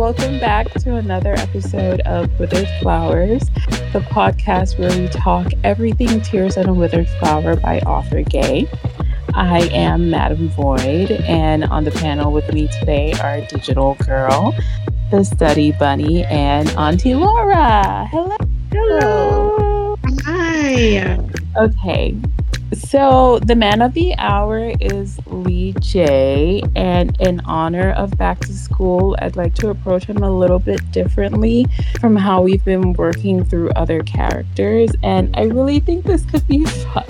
welcome back to another episode of Withered Flowers, the podcast where we talk everything Tears on a Withered Flower by author Gay. I am Madam Void, and on the panel with me today are Digital Girl, the Study Bunny, and Auntie Laura. Hello. Hello. Hi. Okay, so the man of the hour is Lee J, and in honor of back to school, I'd like to approach him a little bit differently from how we've been working through other characters, and I really think this could be fun.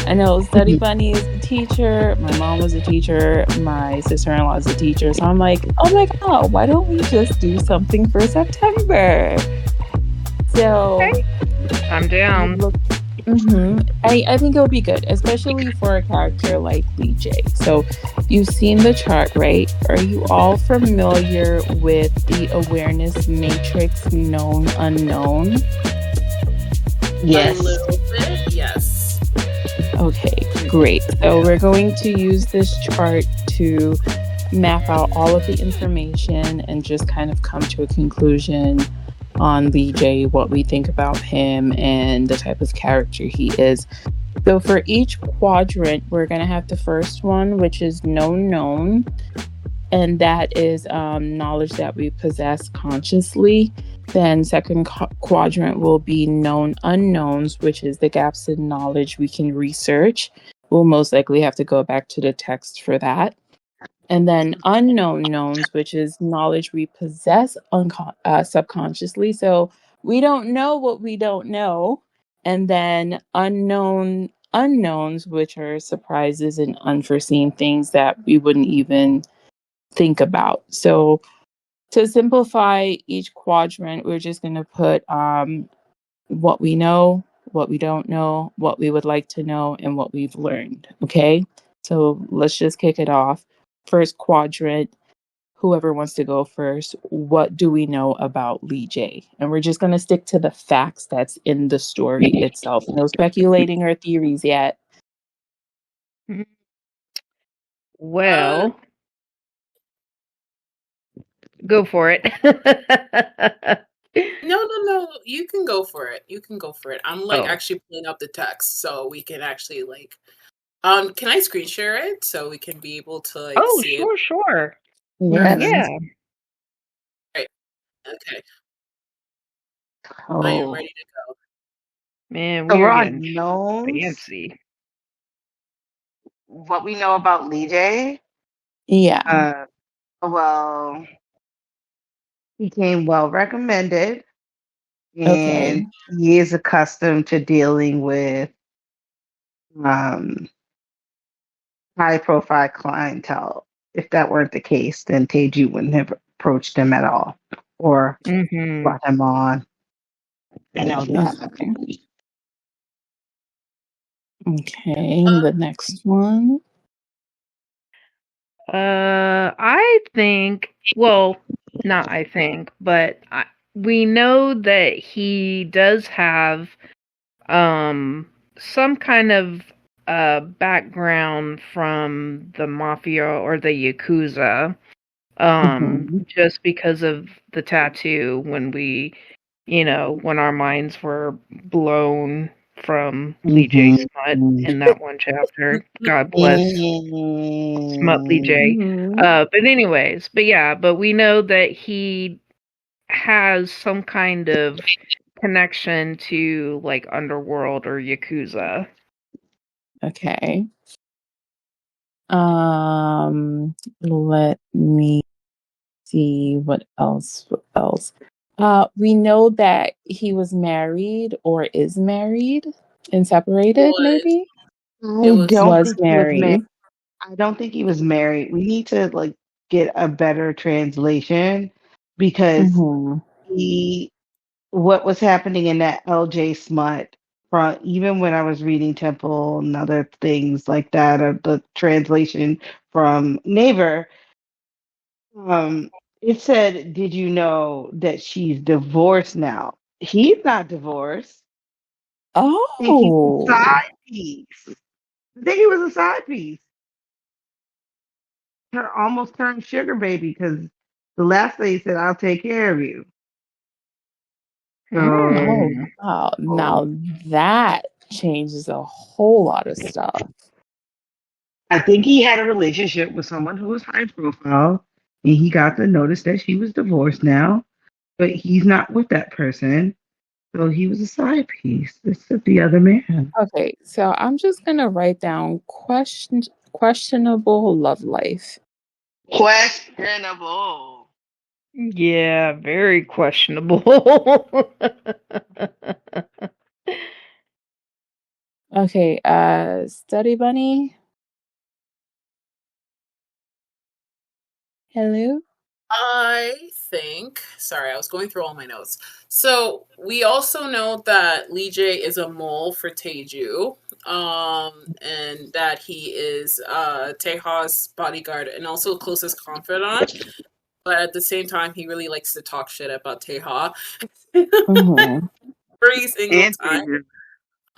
I know Study Bunny is a teacher, my mom was a teacher, my sister-in-law is a teacher, so I'm like, oh my god, why don't we just do something for September? So Okay. I'm down. I think it'll be good, especially for a character like Lee J. So you've seen the chart, right? Are you all familiar with the awareness matrix known unknown? Yes. A little bit, yes. Okay, great. So we're going to use this chart to map out all of the information and just kind of come to a conclusion on Lee J, what we think about him and the type of character he is. So for each quadrant, we're going to have the first one, which is known, and that is knowledge that we possess consciously. Then second quadrant will be known unknowns, which is the gaps in knowledge we can research. We'll most likely have to go back to the text for that. And then unknown knowns, which is knowledge we possess subconsciously. So we don't know what we don't know. And then unknown unknowns, which are surprises and unforeseen things that we wouldn't even think about. So to simplify each quadrant, we're just going to put what we know, what we don't know, what we would like to know, and what we've learned. Okay? So let's just kick it off. First quadrant, whoever wants to go first, what do we know about Lee J? And we're just going to stick to the facts that's in the story itself. No speculating or theories yet. Well, go for it. No. You can go for it. I'm actually pulling up the text so we can actually can I screen share it so we can be able to see it? Sure. Yes. Yeah. Right. Okay. Oh. I am ready to go. Man, we're getting fancy. What we know about Lee J? Yeah. Well, he came well recommended, and he is accustomed to dealing with high profile clientele. If that weren't the case, then Taeju wouldn't have approached him at all or brought him on. I know that. Okay, the next one. I think, well, not I think, but we know that he does have some kind of background from the mafia or the Yakuza. Just because of the tattoo when when our minds were blown from Lee J Smut in that one chapter. God bless Smut Lee J. But we know that he has some kind of connection to like Underworld or Yakuza. Okay. Let me see what else. We know that he was married or is married and separated, maybe? I don't think he was married. We need to get a better translation because what was happening in that LJ Smut from even when I was reading Temple and other things like that, or the translation from Neighbor, it said, "Did you know that she's divorced now?" He's not divorced. Oh, I think he's a side piece. I think he was a side piece. Her almost turned sugar baby because The last day he said, "I'll take care of you." So, Oh, wow. Now that changes a whole lot of stuff. I think he had a relationship with someone who was high profile, and he got the notice that she was divorced now, but he's not with that person. So he was a side piece. This is the other man. Okay, so I'm just gonna write down questionable love life. Questionable. Yeah, very questionable. Okay, study bunny. Hello? I think, sorry, I was going through all my notes. So we also know that Lee Jae is a mole for Taeju, and that he is Taeha's bodyguard and also closest confidant. But at the same time, he really likes to talk shit about Taeha Mm-hmm. every single And time.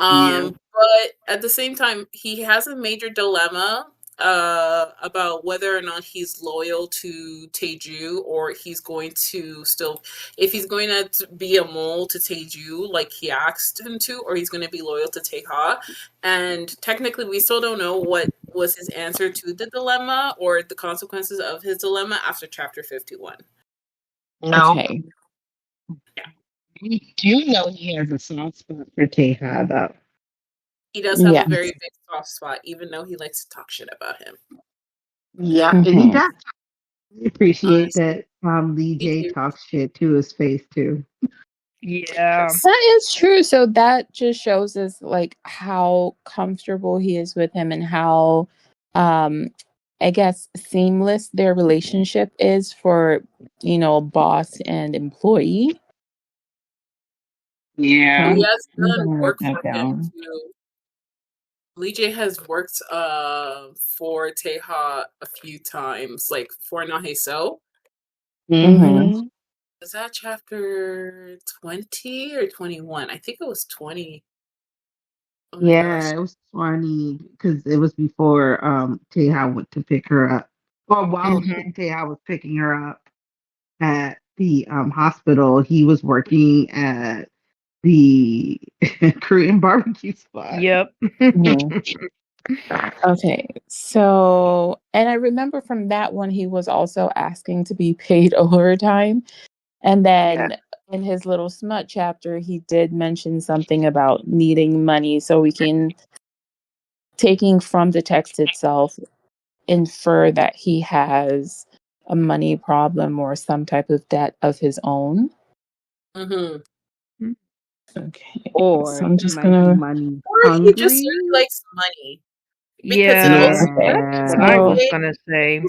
yeah. But at the same time, he has a major dilemma about whether or not he's loyal to Taeju, or he's going to still, if he's going to be a mole to Taeju like he asked him to, or he's going to be loyal to Taeha. And technically, we still don't know what was his answer to the dilemma or the consequences of his dilemma after chapter 51. No. Okay. We do know he has a soft spot for Taeha, though. He does have Yes. a very big soft spot, even though he likes to talk shit about him. Yeah, Mhm. and he does. I appreciate Honestly. that Lee Jae talks shit to his face, too. Yeah. That is true. So that just shows us like how comfortable he is with him and how I guess seamless their relationship is for, boss and employee. Yeah. He has I'm done gonna write work that for him down. too. Lee J has worked for Taeha a few times, like for Naheso. Mm-hmm. Was that chapter 20 or 21? I think it was 20. Oh my Yeah, gosh. it was funny because it was before Taeha went to pick her up. Or while Taeha was picking her up at the hospital, he was working at the Korean barbecue spot. Yep. Mhm. Okay, so, and I remember from that one, he was also asking to be paid overtime. And then in his little smut chapter, he did mention something about needing money. So we can, taking from the text itself, infer that he has a money problem or some type of debt of his own. Mm-hmm. Okay, Or so I'm he just might be gonna. money Or he just hungry. really likes money. Because it Yeah, also, that's what I So was gonna say.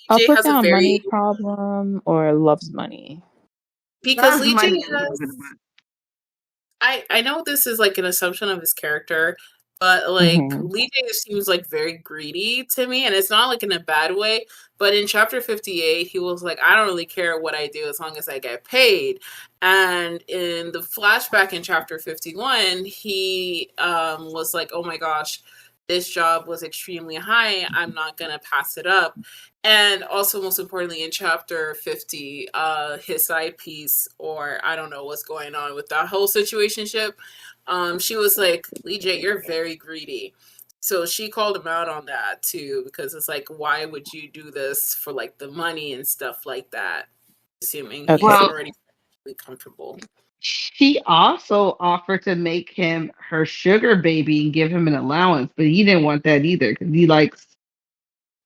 I'll Lee J put has a down money very, problem or loves money. because Loves Lee J money a has, little bit of money. I know this is like an assumption of his character, but like Mm-hmm. Lee J seems like very greedy to me, and it's not like in a bad way. But in chapter 58, he was like, I don't really care what I do as long as I get paid. And in the flashback in chapter 51, he was like, oh my gosh, this job was extremely high. I'm not gonna pass it up. And also, most importantly, in chapter 50, his side piece, or I don't know what's going on with that whole situationship, she was like, Lee J, you're very greedy. So she called him out on that too, because it's like, why would you do this for like the money and stuff like that? Assuming Okay. he's already comfortable. She also offered to make him her sugar baby and give him an allowance, but he didn't want that either because he likes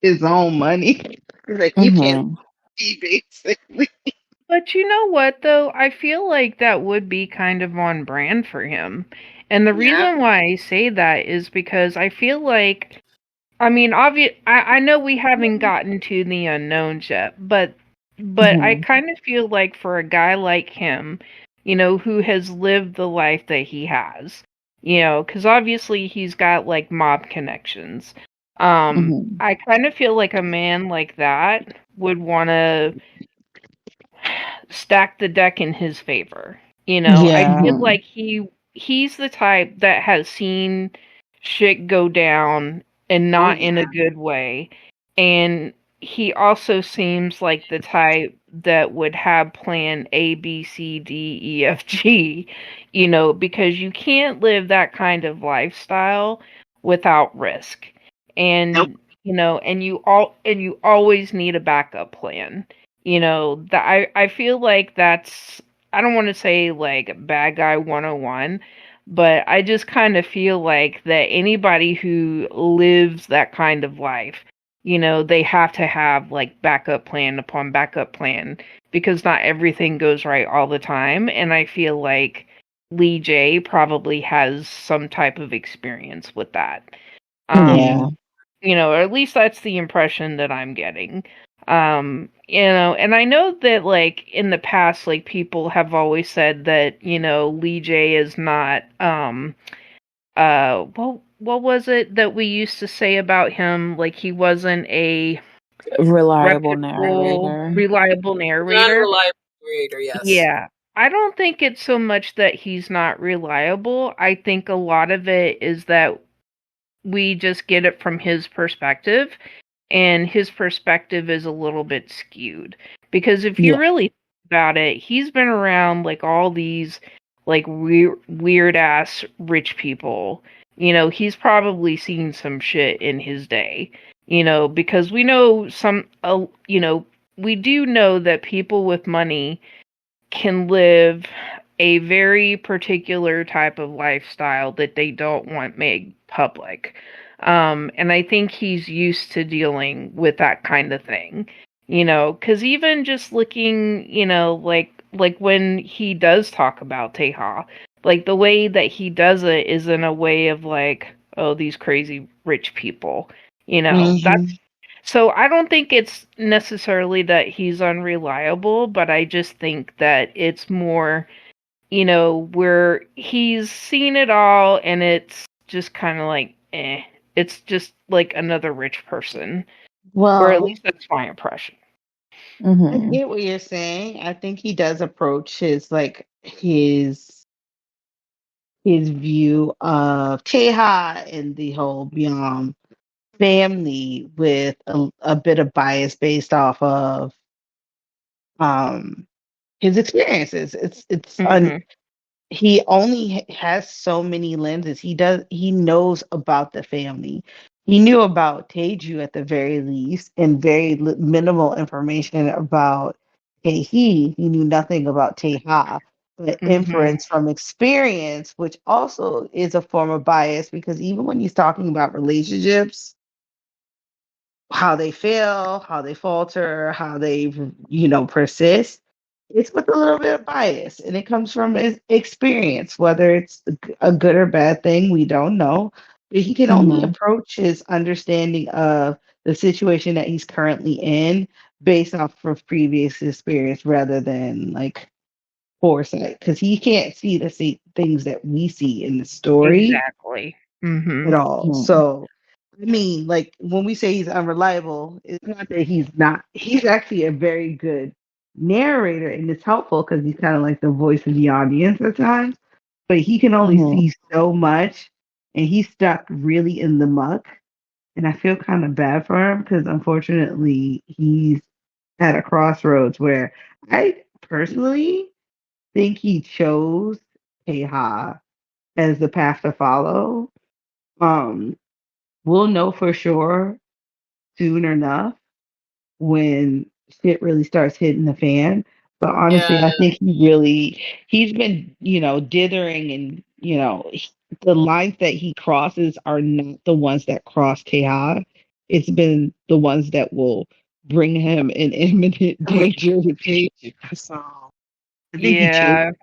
his own money. He's like, you can't Mm-hmm. be basically. But you know what, though? I feel like that would be kind of on brand for him. And the reason why I say that is because I feel like, I mean, I know we haven't gotten to the unknowns yet, but I Mm-hmm. kind of feel like for a guy like him, who has lived the life that he has, because obviously he's got like mob connections. Mm-hmm. I kind of feel like a man like that would want to stack the deck in his favor. I Yeah. feel like he's the type that has seen shit go down and not in a good way. And he also seems like the type that would have plan A, B, C, D, E, F, G, because you can't live that kind of lifestyle without risk. Nope. And, and you always need a backup plan. I feel like that's, I don't want to say like bad guy 101, but I just kind of feel like that anybody who lives that kind of life, they have to have like backup plan upon backup plan, because not everything goes right all the time. And I feel like Lee J probably has some type of experience with that. Yeah. Or at least that's the impression that I'm getting. And I know that like in the past, like people have always said that, Lee J is not what was it that we used to say about him? Like he wasn't a Reliable reputable, narrator. reliable narrator. Non-reliable narrator, yes. Yeah. I don't think it's so much that he's not reliable. I think a lot of it is that we just get it from his perspective, and his perspective is a little bit skewed. Because if you really think about it, he's been around like all these like weird ass rich people. He's probably seen some shit in his day. Because we know we do know that people with money can live a very particular type of lifestyle that they don't want made public. And I think he's used to dealing with that kind of thing, because even just looking, like when he does talk about Taeha, like the way that he does it is in a way of like, oh, these crazy rich people, that's. So I don't think it's necessarily that he's unreliable, but I just think that it's more, where he's seen it all and it's just kind of like, it's just like another rich person. Well, or at least that's my impression. I get what you're saying. I think he does approach his view of Taeha and the whole Byung family with a bit of bias based off of his experiences. He only has so many lenses. He knows about the family. He knew about Taeju at the very least, and very minimal information about Taehi. He knew nothing about Taeha, but inference from experience, which also is a form of bias, because even when he's talking about relationships, how they fail, how they falter, how they, persist, it's with a little bit of bias, and it comes from his experience. Whether it's a good or bad thing, we don't know. But he can only approach his understanding of the situation that he's currently in based off of previous experience, rather than like foresight, because he can't see the things that we see in the story Exactly. at all. So I mean, like when we say he's unreliable, it's not that he's not. He's actually a very good narrator, and it's helpful because he's kind of like the voice of the audience at times. But he can only see so much, and he's stuck really in the muck. And I feel kind of bad for him because unfortunately he's at a crossroads where I personally think he chose Teha as the path to follow. We'll know for sure soon enough when shit really starts hitting the fan. But honestly, I think he's been, dithering, and, the lines that he crosses are not the ones that cross Teha. It's been the ones that will bring him in imminent danger to Teju. So I think he chose.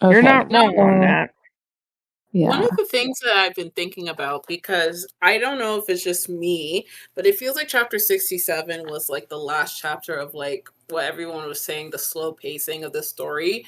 You're not wrong on that. One of the things that I've been thinking about, because I don't know if it's just me, but it feels like chapter 67 was like the last chapter of like what everyone was saying, the slow pacing of the story.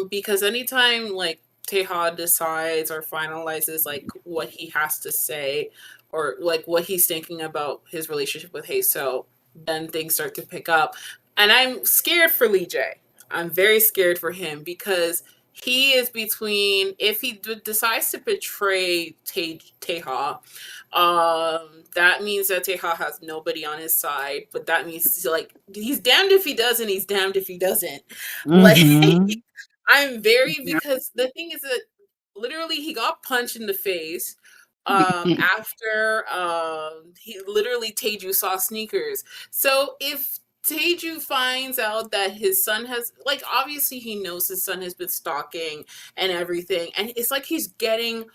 Because anytime like Teha decides or finalizes like what he has to say, or like what he's thinking about his relationship with Haeso, then things start to pick up. And I'm scared for Lee Jae. I'm very scared for him because he is between, if he decides to betray Taeha, that means that Taeha has nobody on his side, but that means like he's damned if he does and he's damned if he doesn't. Like I'm very, because the thing is that literally he got punched in the face after he literally Taeju saw sneakers. So if Taeju finds out that his son has, like, obviously he knows his son has been stalking and everything, and it's like he's getting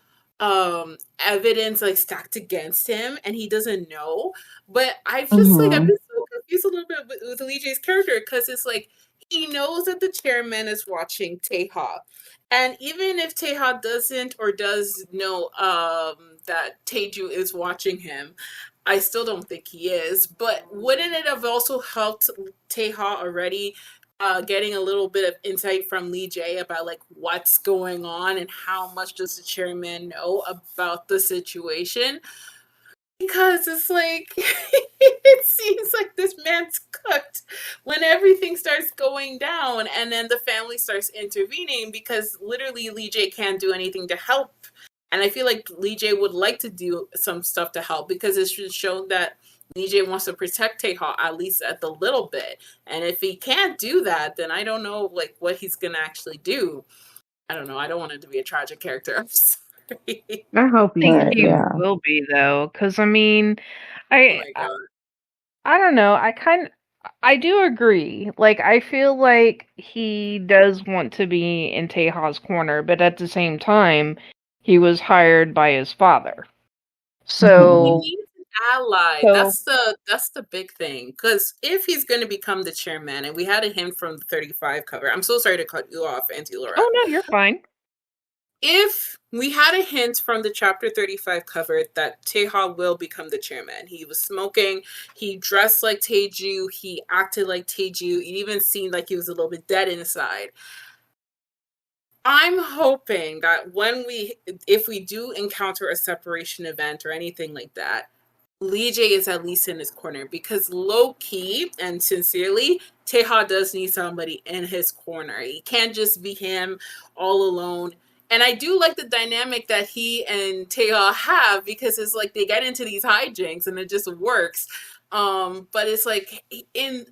evidence like stacked against him and he doesn't know. But I've just like I've been so confused a little bit with Lee J's character, because it's like he knows that the chairman is watching Taeha. And even if Taeha doesn't or does know that Taeju is watching him, I still don't think he is. But wouldn't it have also helped Taeha already getting a little bit of insight from Lee J about like what's going on and how much does the chairman know about the situation? Because it's like it seems like this man's cooked when everything starts going down, and then the family starts intervening because literally Lee J can't do anything to help. And I feel like Lee J would like to do some stuff to help, because it's just shown that Lee J wants to protect Taeha at least at the little bit. And if he can't do that, then I don't know like what he's gonna actually do. I don't know. I don't want it to be a tragic character. I'm sorry. I hope I think he will be, though, because I mean, Oh my God. I don't know. I do agree. Like, I feel like he does want to be in Taeha's corner, but at the same time, he was hired by his father. So he needs an ally. That's the big thing. Because if he's going to become the chairman, and we had a hint from the 35 cover. I'm so sorry to cut you off, Auntie Laura. Oh no, you're fine. If we had a hint from the chapter 35 cover that Taeha will become the chairman. He was smoking, he dressed like Taeju, he acted like Taeju, it even seemed like he was a little bit dead inside. I'm hoping that if we do encounter a separation event or anything like that, Lee J is at least in his corner, because low key and sincerely, Taeha does need somebody in his corner. He can't just be him all alone. And I do like the dynamic that he and Taeha have, because it's like they get into these hijinks and it just works. But it's like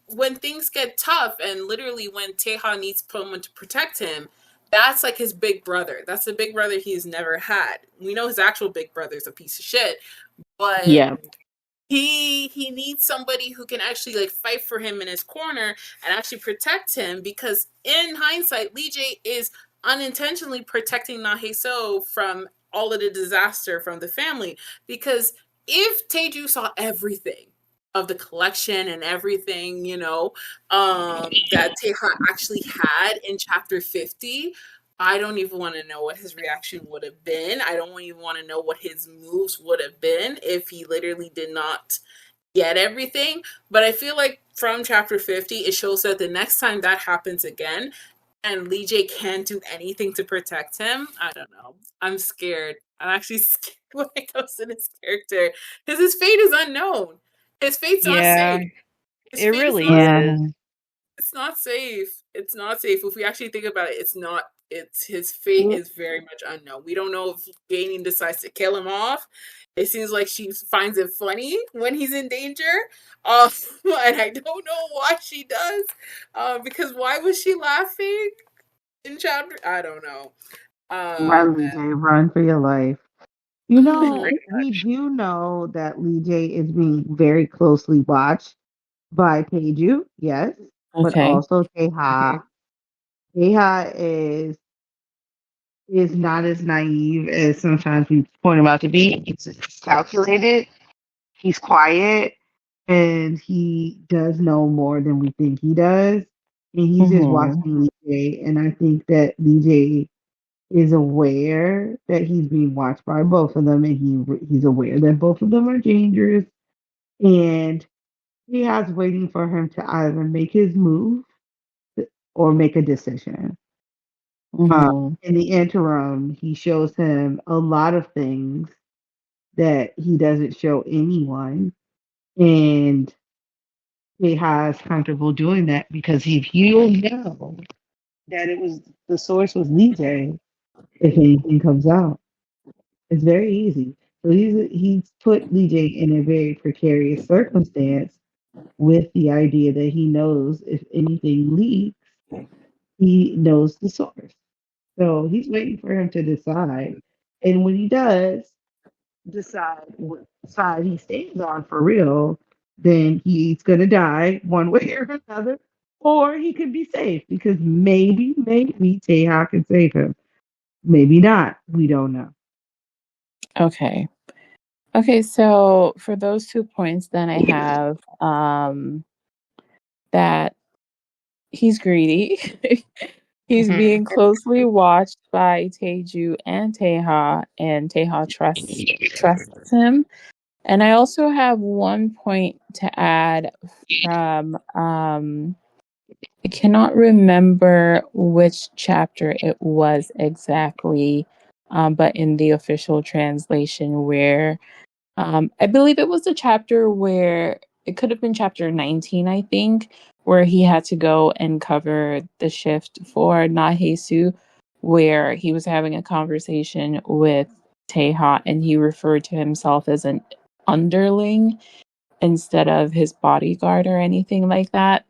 when things get tough, and literally when Taeha needs someone to protect him, that's like his big brother. That's the big brother he's never had. We know his actual big brother's a piece of shit, but he needs somebody who can actually like fight for him in his corner and actually protect him, because in hindsight, Lee J is unintentionally protecting Naheso from all of the disaster from the family. Because if Taeju saw everything of the collection and everything, that Taeha actually had in chapter 50, I don't even want to know what his reaction would have been. I don't even want to know what his moves would have been if he literally did not get everything. But I feel like from chapter 50, it shows that the next time that happens again, and Lee J can't do anything to protect him, I don't know. I'm scared. I'm actually scared when it comes to this character, because his fate is unknown. His fate's not safe. It really is. It's not safe. It's not safe. If we actually think about it, it's not. It's his fate is very much unknown. We don't know if Gaining decides to kill him off. It seems like she finds it funny when he's in danger. And I don't know why she does. Because why was she laughing in chapter? I don't know. Run, Lee J, run for your life. You know, we do know that Lee J is being very closely watched by Taeju, yes, but also Taeha. Taeha is not as naive as sometimes we point him out to be. He's calculated, he's quiet, and he does know more than we think he does. And he's just watching Lee J, and I think that Lee J is aware that he's being watched by both of them, and he's aware that both of them are dangerous, and he has waiting for him to either make his move or make a decision. In the interim, he shows him a lot of things that he doesn't show anyone, and he has comfortable doing that because he'll know that it was the source was Lee J if anything comes out. It's very easy. So he's put Lee J in a very precarious circumstance with the idea that he knows if anything leaks, he knows the source. So he's waiting for him to decide. And when he does decide what side he stands on for real, then he's going to die one way or another. Or he could be saved because maybe Taeha can save him. Maybe not. We don't know. Okay. Okay, so for those 2 points, then I have that he's greedy. He's being closely watched by Taeju and Taeha trusts him. And I also have 1 point to add from I cannot remember which chapter it was exactly, but in the official translation where I believe it was the chapter where it could have been chapter 19, I think, where he had to go and cover the shift for Nahesu, where he was having a conversation with Taeha and he referred to himself as an underling instead of his bodyguard or anything like that.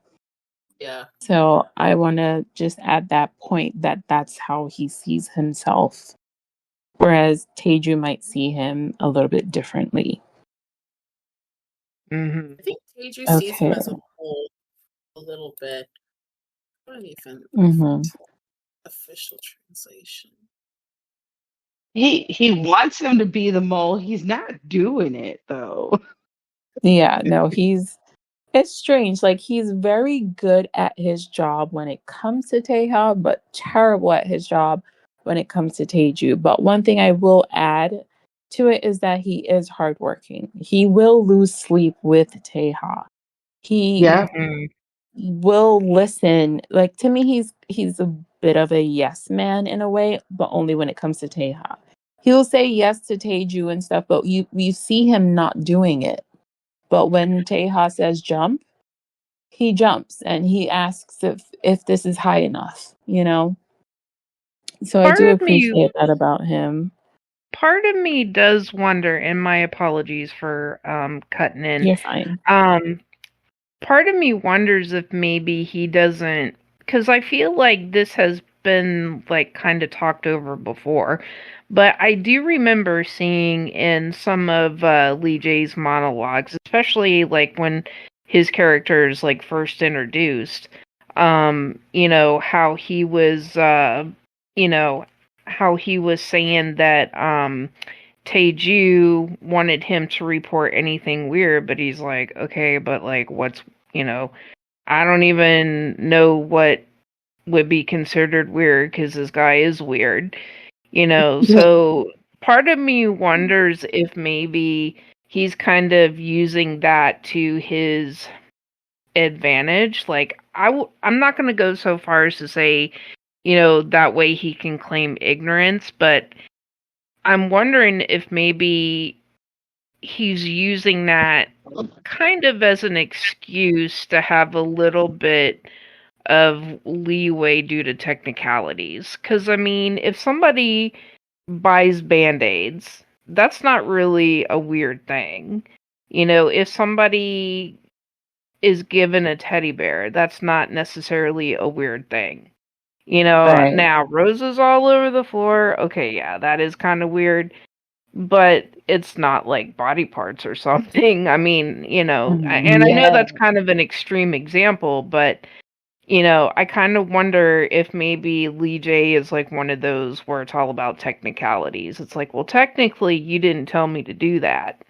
Yeah. So I want to just add that point that that's how he sees himself, whereas Taeju might see him a little bit differently. I think Taeju sees him as a whole a little bit. What do you find official translation? He wants him to be the mole. He's not doing it though. Yeah, no, it's strange. Like he's very good at his job when it comes to Taeha, but terrible at his job when it comes to Taeju. But one thing I will add to it is that he is hardworking. He will lose sleep with Taeha. He will listen. Like to me, he's a bit of a yes man in a way, but only when it comes to Taeha. He'll say yes to Taeju and stuff, but you see him not doing it. But when Taeha says jump, he jumps and he asks if this is high enough, you know? So I do appreciate that about him. Part of me does wonder, and my apologies for cutting in. You're fine. Part of me wonders if maybe he doesn't, because I feel like this has been like kind of talked over before, but I do remember seeing in some of Lee J's monologues, especially like when his characters like first introduced, you know, how he was how he was saying that Taeju wanted him to report anything weird, but he's like, okay, but like what's, I don't even know what would be considered weird because this guy is weird, so part of me wonders if maybe he's kind of using that to his advantage. Like I'm not going to go so far as to say, that way he can claim ignorance, but I'm wondering if maybe he's using that kind of as an excuse to have a little bit of leeway due to technicalities. Because, I mean, if somebody buys Band-Aids, that's not really a weird thing. If somebody is given a teddy bear, that's not necessarily a weird thing. Right. Now, roses all over the floor, okay, yeah, that is kind of weird. But it's not like body parts or something. I mean, and I know that's kind of an extreme example, but, I kind of wonder if maybe Lee J is like one of those where it's all about technicalities. It's like, well, technically, you didn't tell me to do that,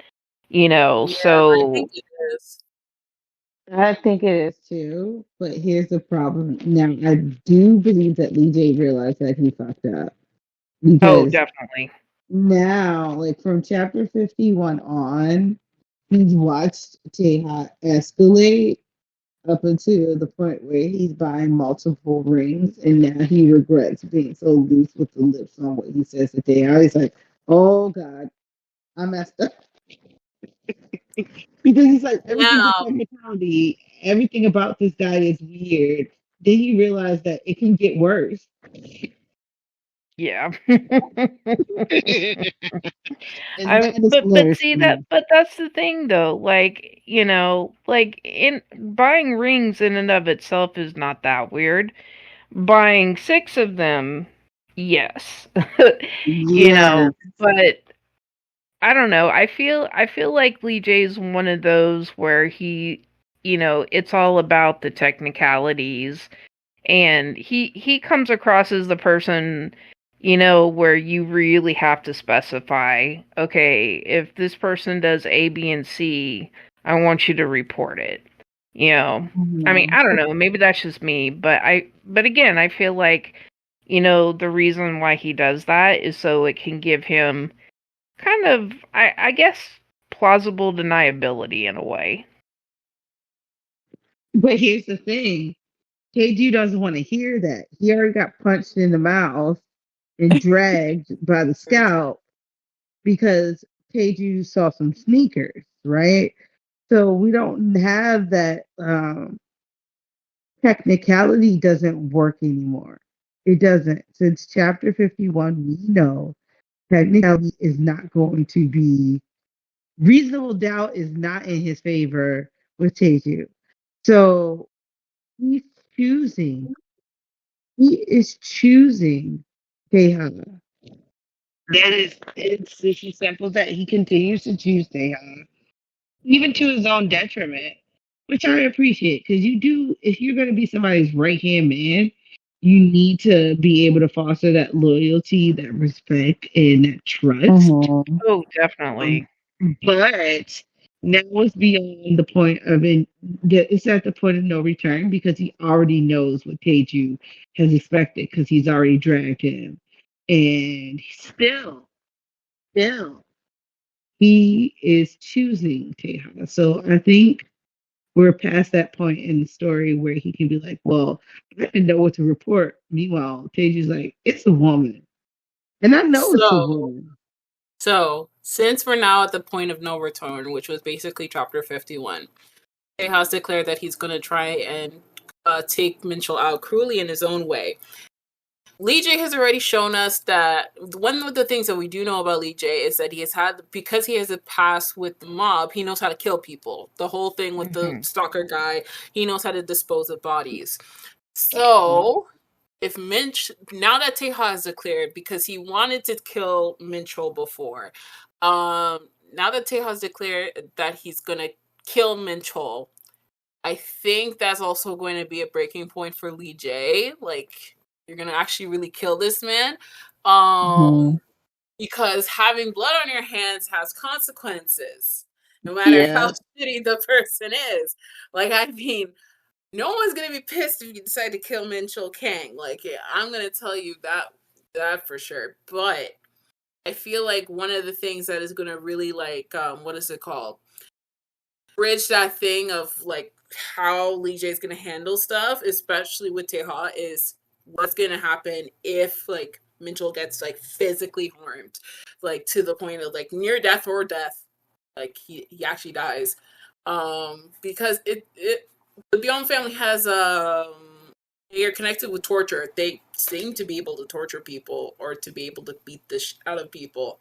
so. I think it is. I think it is too, but here's the problem. Now, I do believe that Lee J realized that he fucked up. Oh, definitely. Now, like from chapter 51 on, he's watched Taeha escalate up until the point where he's buying multiple rings, and now he regrets being so loose with the lips on what he says to Taeha. He's like, oh God, I messed up. Because he's like, everything's a technicality. Everything about this guy is weird. then he realized that it can get worse. Yeah. And that is but see but that's the thing though. Like, like in buying rings in and of itself is not that weird. Buying 6 of them, yes. Yeah. But I don't know. I feel like Lee J's one of those where it's all about the technicalities, and he comes across as the person, where you really have to specify, okay, if this person does A, B, and C, I want you to report it. I mean, I don't know, maybe that's just me, but again, I feel like, the reason why he does that is so it can give him kind of, I guess, plausible deniability in a way. But here's the thing. KG doesn't want to hear that. He already got punched in the mouth and dragged by the scout because KG saw some sneakers, right? So we don't have that technicality doesn't work anymore. It doesn't. Since chapter 51, we know technicality is not going to be reasonable doubt is not in his favor with Teju. So he's choosing. He is choosing Taeha. That is, it's as simple that he continues to choose Taeha, even to his own detriment, which I appreciate because you do, if you're going to be somebody's right hand man, you need to be able to foster that loyalty, that respect, and that trust. Oh, definitely. But now it's beyond the point of it's at the point of no return because he already knows what Teju has expected because he's already dragged him. And still, he is choosing Taeha. So I think we're past that point in the story where he can be like, well, I didn't know what to report. Meanwhile, Teju's like, it's a woman. And I know it's a woman. So, since we're now at the point of no return, which was basically chapter 51, Taeha's declared that he's going to try and take Minchel out cruelly in his own way. Lee J has already shown us that one of the things that we do know about Lee J is that because he has a past with the mob, he knows how to kill people. The whole thing with the stalker guy, he knows how to dispose of bodies. So, if now that Taeha has declared, because he wanted to kill Minchol before, now that Taeha has declared that he's going to kill Minchol, I think that's also going to be a breaking point for Lee J. Like, you're going to actually really kill this man. Because having blood on your hands has consequences, no matter how shitty the person is. Like, I mean, no one's going to be pissed if you decide to kill Minchol Kang. Like, yeah, I'm going to tell you that for sure. But I feel like one of the things that is going to really, like, what is it called? Bridge that thing of, like, how Lee J is going to handle stuff, especially with Taeha, is what's going to happen if, like, Minchol gets, like, physically harmed, like, to the point of, like, near death or death. Like, he actually dies. Because the Beyond family has, they are connected with torture. They seem to be able to torture people or to be able to beat the shit out of people.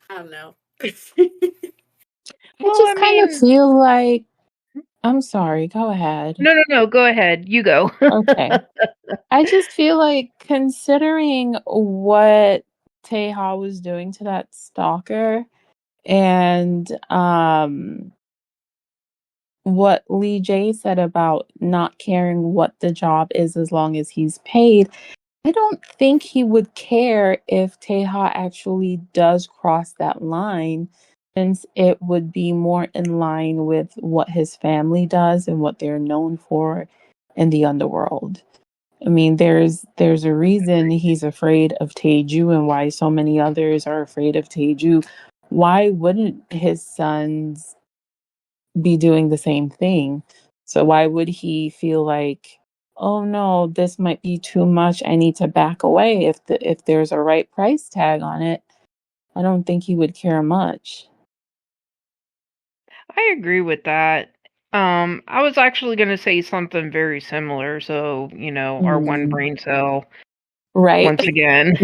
I don't know. I just kind of feel like, I'm sorry, go ahead. No, go ahead. You go. Okay. I just feel like, considering what Taeha was doing to that stalker and what Lee J said about not caring what the job is as long as he's paid, I don't think he would care if Taeha actually does cross that line, since it would be more in line with what his family does and what they're known for in the underworld. I mean, there's a reason he's afraid of Taeju and why so many others are afraid of Taeju. Why wouldn't his sons be doing the same thing? So why would he feel like, oh no, this might be too much, I need to back away if there's a right price tag on it? I don't think he would care much. I agree with that. I was actually going to say something very similar. So, our one brain cell Right. once again.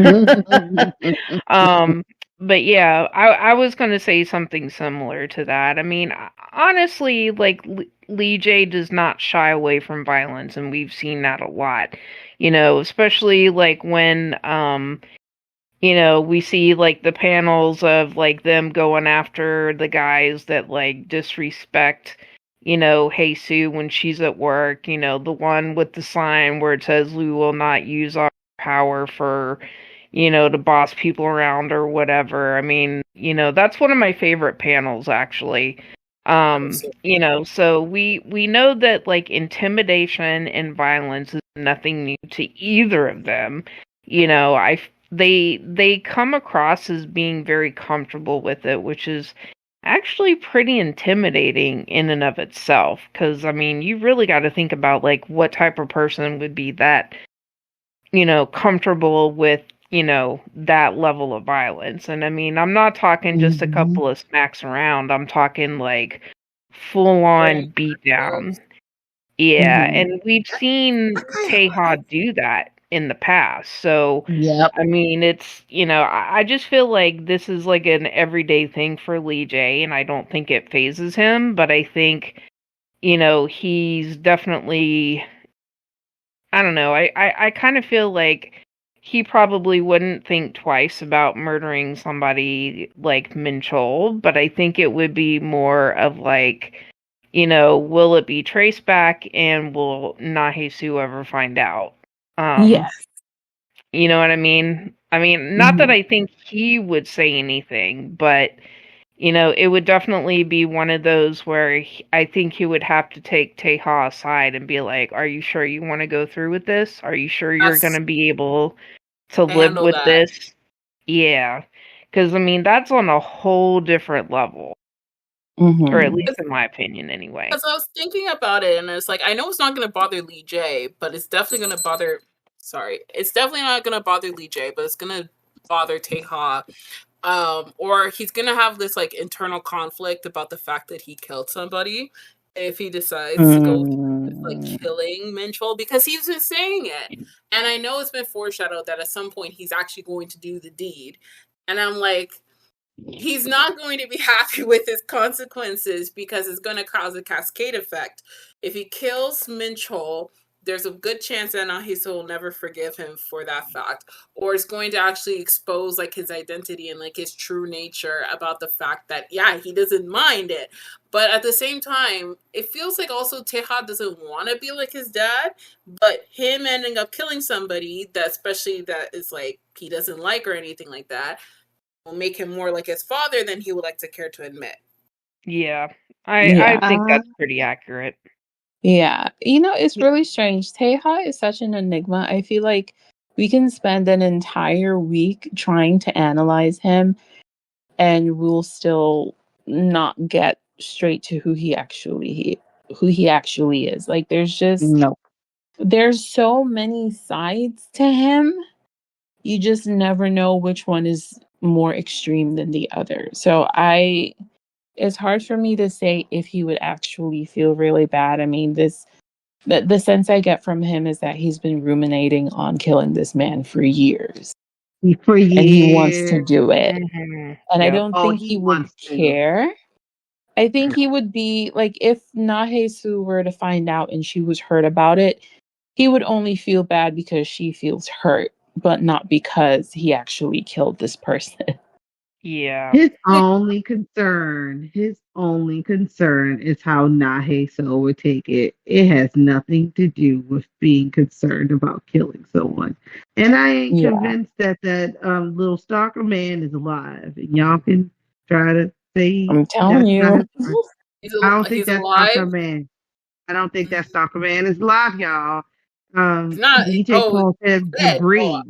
But yeah, I was going to say something similar to that. I mean, honestly, like Lee J does not shy away from violence, and we've seen that a lot. Especially like when we see like the panels of like them going after the guys that like disrespect, Hey Sue when she's at work, the one with the sign where it says we will not use our power for, to boss people around or whatever. I mean, that's one of my favorite panels actually. So we know that like intimidation and violence is nothing new to either of them. They come across as being very comfortable with it, which is actually pretty intimidating in and of itself. Because I mean, you really got to think about like what type of person would be that, comfortable with, that level of violence. And I mean, I'm not talking just a couple of smacks around. I'm talking like full on beatdown. Yeah, and we've seen Taeha do that in the past. So, Yep. I mean, it's, I just feel like this is like an everyday thing for Lee J, and I don't think it phases him, but I think, he's definitely, I don't know, I kind of feel like he probably wouldn't think twice about murdering somebody like Minchol, but I think it would be more of like, will it be traced back and will Nahesu ever find out? Yes. You know what I mean? I mean, not that I think he would say anything, but, it would definitely be one of those where I think he would have to take Taeha aside and be like, are you sure you want to go through with this? Are you sure you're going to be able to live with this? Yeah. Because, I mean, that's on a whole different level. Or at least in my opinion, anyway. Because I was thinking about it, and it's like, I know it's not going to bother Lee J, but it's definitely going to bother... Sorry. It's definitely not going to bother Lee J, but it's going to bother Taeha. Or he's going to have this, like, internal conflict about the fact that he killed somebody if he decides to go with, like, killing Minchol, because he's been saying it. And I know it's been foreshadowed that at some point he's actually going to do the deed. And I'm like... He's not going to be happy with his consequences because it's going to cause a cascade effect. If he kills Minchol, there's a good chance that Nahisa will never forgive him for that fact, or it's going to actually expose like his identity and like his true nature about the fact that, yeah, he doesn't mind it. But at the same time, it feels like also Taeha doesn't want to be like his dad, but him ending up killing somebody that, especially that is like he doesn't like or anything like that, will make him more like his father than he would like to care to admit. Yeah, I think that's pretty accurate. Yeah. It's really strange. Taeha is such an enigma. I feel like we can spend an entire week trying to analyze him and we'll still not get straight to who he actually is. Like there's so many sides to him. You just never know which one is more extreme than the other. So it's hard for me to say if he would actually feel really bad. I mean, the sense I get from him is that he's been ruminating on killing this man for years. And he wants to do it. And I don't think he would care. I think he would be like, if Nahesu were to find out and she was hurt about it, he would only feel bad because she feels hurt, but not because he actually killed this person. Yeah. His only concern is how Naheso would take it. It has nothing to do with being concerned about killing someone. And I ain't convinced that little stalker man is alive. And y'all can try to say I'm telling you. I don't think that stalker man. I don't think that stalker man is alive, y'all. DJ called him debris. Oh,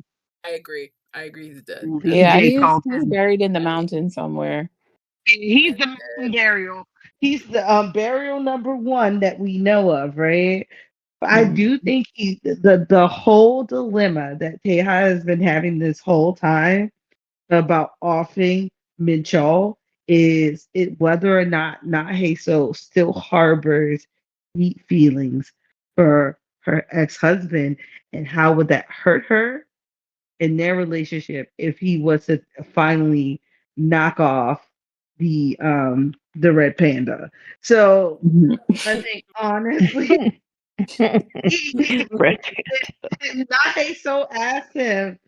I agree he's dead. Yeah, he's buried in the mountain somewhere. He's the burial. He's the burial number 1 that we know of, right? But I do think the whole dilemma that Taeha has been having this whole time about offing Minchol is it whether or not Naheso still harbors deep feelings for her ex-husband, and how would that hurt her in their relationship if he was to finally knock off the red panda. So I think honestly Red Naheso asked him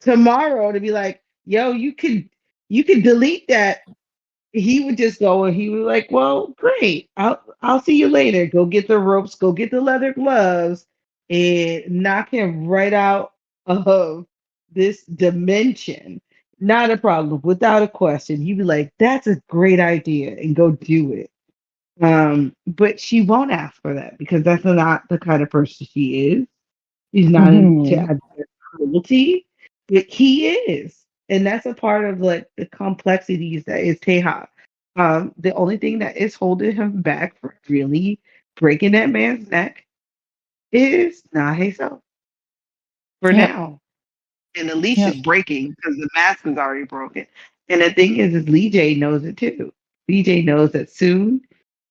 tomorrow to be like, yo, you could delete that. He would just go and he was like, well, great. I'll see you later. Go get the ropes, go get the leather gloves, and knock him right out of this dimension. Not a problem, without a question. He'd be like, that's a great idea, and go do it. But she won't ask for that because that's not the kind of person she is. She's not into cruelty, but he is. And that's a part of like the complexities that is Taeha. The only thing that is holding him back from really breaking that man's neck is not himself for now. And the leash is breaking because the mask is already broken. And the thing is Lee J knows it too. Lee J knows that soon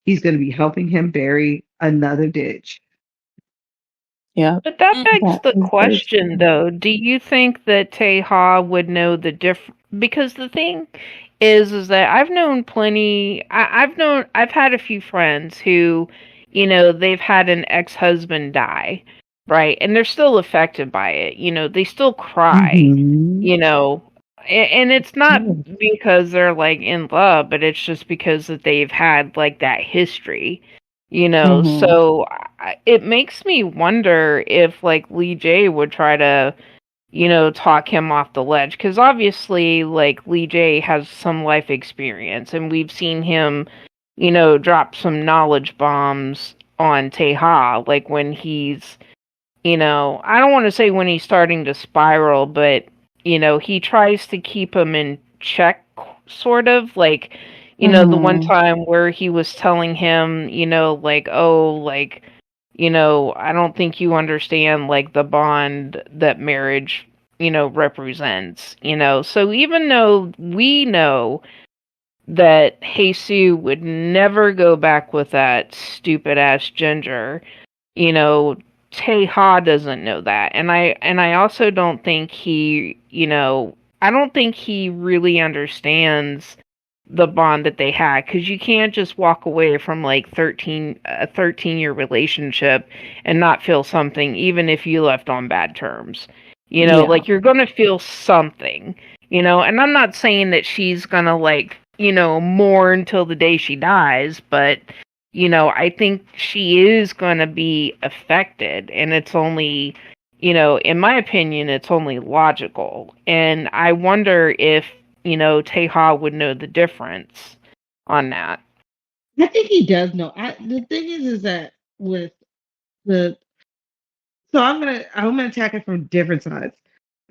he's going to be helping him bury another ditch. Yeah. But that begs the question, though. Do you think that Taeha would know the difference? Because the thing is that I've known plenty. I've had a few friends who, they've had an ex-husband die, right? And they're still affected by it. They still cry, and it's not because they're like in love, but it's just because that they've had like that history. So it makes me wonder if like Lee J would try to, talk him off the ledge. Because obviously, like, Lee J has some life experience, and we've seen him, drop some knowledge bombs on Taeha, like when he's, I don't want to say when he's starting to spiral, but, he tries to keep him in check, sort of, like, the one time where he was telling him, like, oh, like, I don't think you understand, like, the bond that marriage, represents, So even though we know that Jesus would never go back with that stupid-ass ginger, Taeha doesn't know that. And I also don't think he, I don't think he really understands the bond that they had, because you can't just walk away from like a 13-year relationship and not feel something, even if you left on bad terms. Like, you're gonna feel something, and I'm not saying that she's gonna like, mourn till the day she dies, but I think she is gonna be affected, and it's only, in my opinion, it's only logical. And I wonder if Taeha would know the difference on that. I think he does know. The thing is that with the so I'm gonna attack it from different sides.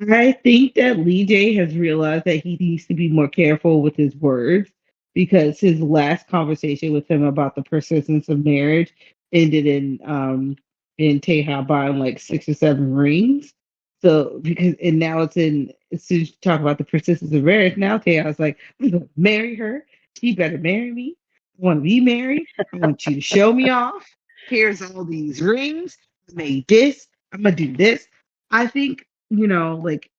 I think that Lee J has realized that he needs to be more careful with his words because his last conversation with him about the persistence of marriage ended in Taeha buying like 6 or 7 rings. So because and now it's in as soon as you talk about the persistence of marriage, now Taeha's like, I'm gonna marry her. She better marry me. I want to be married. I want you to show me off. Here's all these rings. I made this. I'm gonna do this. I think like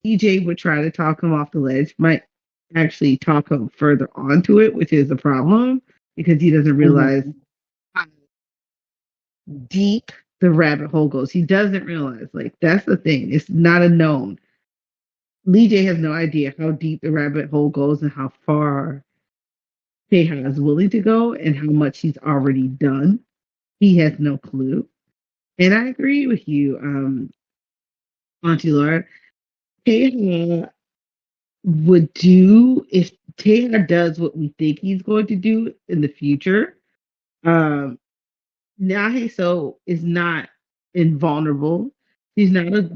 EJ would try to talk him off the ledge, might actually talk him further onto it, which is a problem because he doesn't realize how deep the rabbit hole goes. He doesn't realize, like, that's the thing. It's not a known. Lee J has no idea how deep the rabbit hole goes and how far Taeha is willing to go and how much he's already done. He has no clue. And I agree with you, Auntie Laura. Taeha would do if Taeha does what we think he's going to do in the future. Naheso is not invulnerable. She's not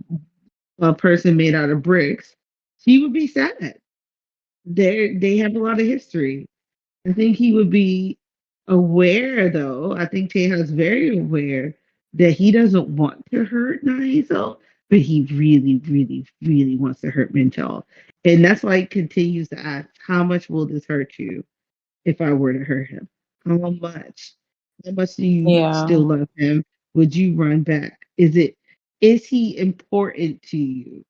a person made out of bricks. She would be sad. They have a lot of history. I think he would be aware, though. I think Taeha's very aware that he doesn't want to hurt Naheso. but he really, really, really wants to hurt Minchol. And that's why he continues to ask, how much will this hurt you if I were to hurt him? How much? How much do you still love him? Would you run back? Is he important to you?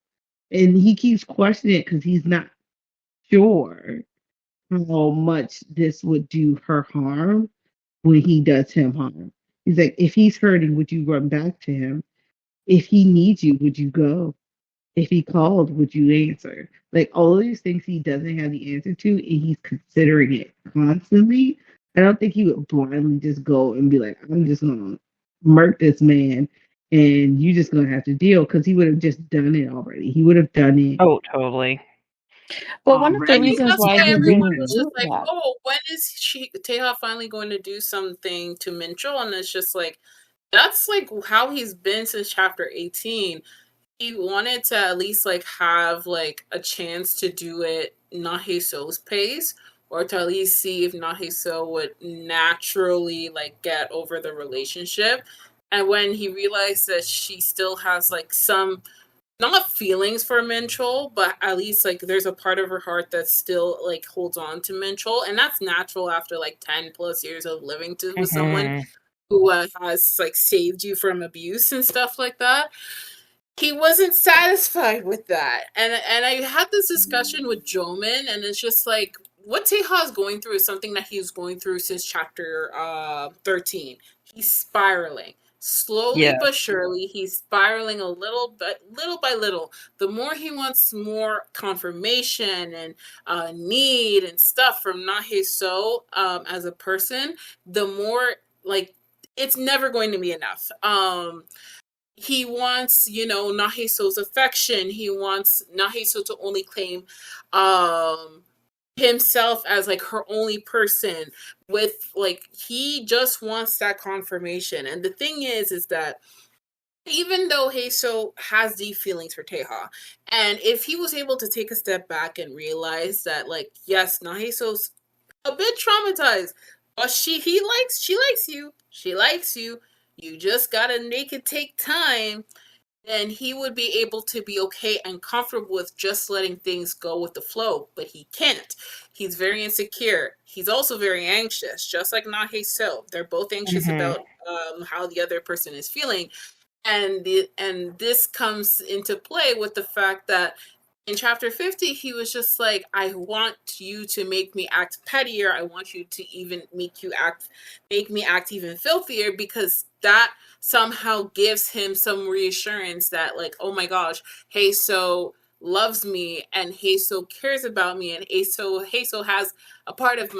And he keeps questioning it because he's not sure how much this would do her harm when he does him harm. He's like, if he's hurting, would you run back to him? If he needs you, would you go? If he called, would you answer? Like all of these things he doesn't have the answer to, and he's considering it constantly. I don't think he would blindly just go and be like, I'm just gonna murk this man and you just gonna have to deal, because he would have just done it already. He would have done it. Oh, totally. Well, one of the reasons why he everyone didn't was do just like, that. "Oh, when is Taeha finally going to do something to Minchul?" And it's just like, that's like how he's been since chapter 18. He wanted to at least like have like a chance to do it Naheso's pace, or to at least see if Naheso would naturally like get over the relationship. And when he realized that she still has like some, not feelings for Minchul, but at least like there's a part of her heart that still like holds on to Minchul, and that's natural after like 10 plus years of living with someone who has like saved you from abuse and stuff like that. He wasn't satisfied with that, and I had this discussion with Joman, and it's just like what Taeha is going through is something that he's going through since chapter 13. He's spiraling. Slowly but surely, he's spiraling a little by little. The more he wants more confirmation and need and stuff from Naheso as a person, the more like it's never going to be enough. He wants, Naheso's affection. He wants Naheso to only claim himself as like her only person, with like he just wants that confirmation. And the thing is that even though Heiso has deep feelings for Taeha, and if he was able to take a step back and realize that like, yes, Naheso's a bit traumatized, but she likes you, you just gotta make it take time, then he would be able to be okay and comfortable with just letting things go with the flow. But he can't. He's very insecure. He's also very anxious, just like Naheso. They're both anxious about how the other person is feeling. And this comes into play with the fact that in chapter 50, he was just like, I want you to make me act pettier. I want you to even make me act even filthier, because that somehow gives him some reassurance that like, oh my gosh, Heiso loves me and Heiso cares about me, and Heiso has a part of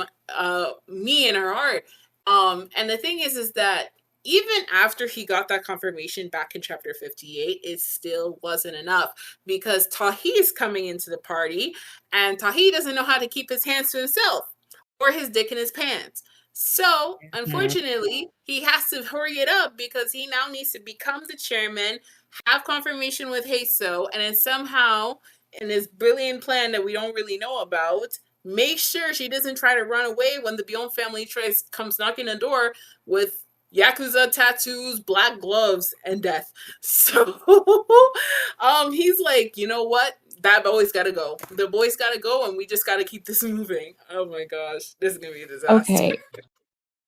me in her heart. And the thing is that even after he got that confirmation back in chapter 58, it still wasn't enough, because Taeha is coming into the party, and Taeha doesn't know how to keep his hands to himself or his dick in his pants. So, unfortunately, he has to hurry it up, because he now needs to become the chairman, have confirmation with Heiso, and then somehow, in this brilliant plan that we don't really know about, make sure she doesn't try to run away when the Bion family comes knocking the door with Yakuza tattoos, black gloves, and death. So he's like, you know what? That boy's gotta go. The boy's gotta go, and we just gotta keep this moving. Oh my gosh. This is gonna be a disaster. Okay.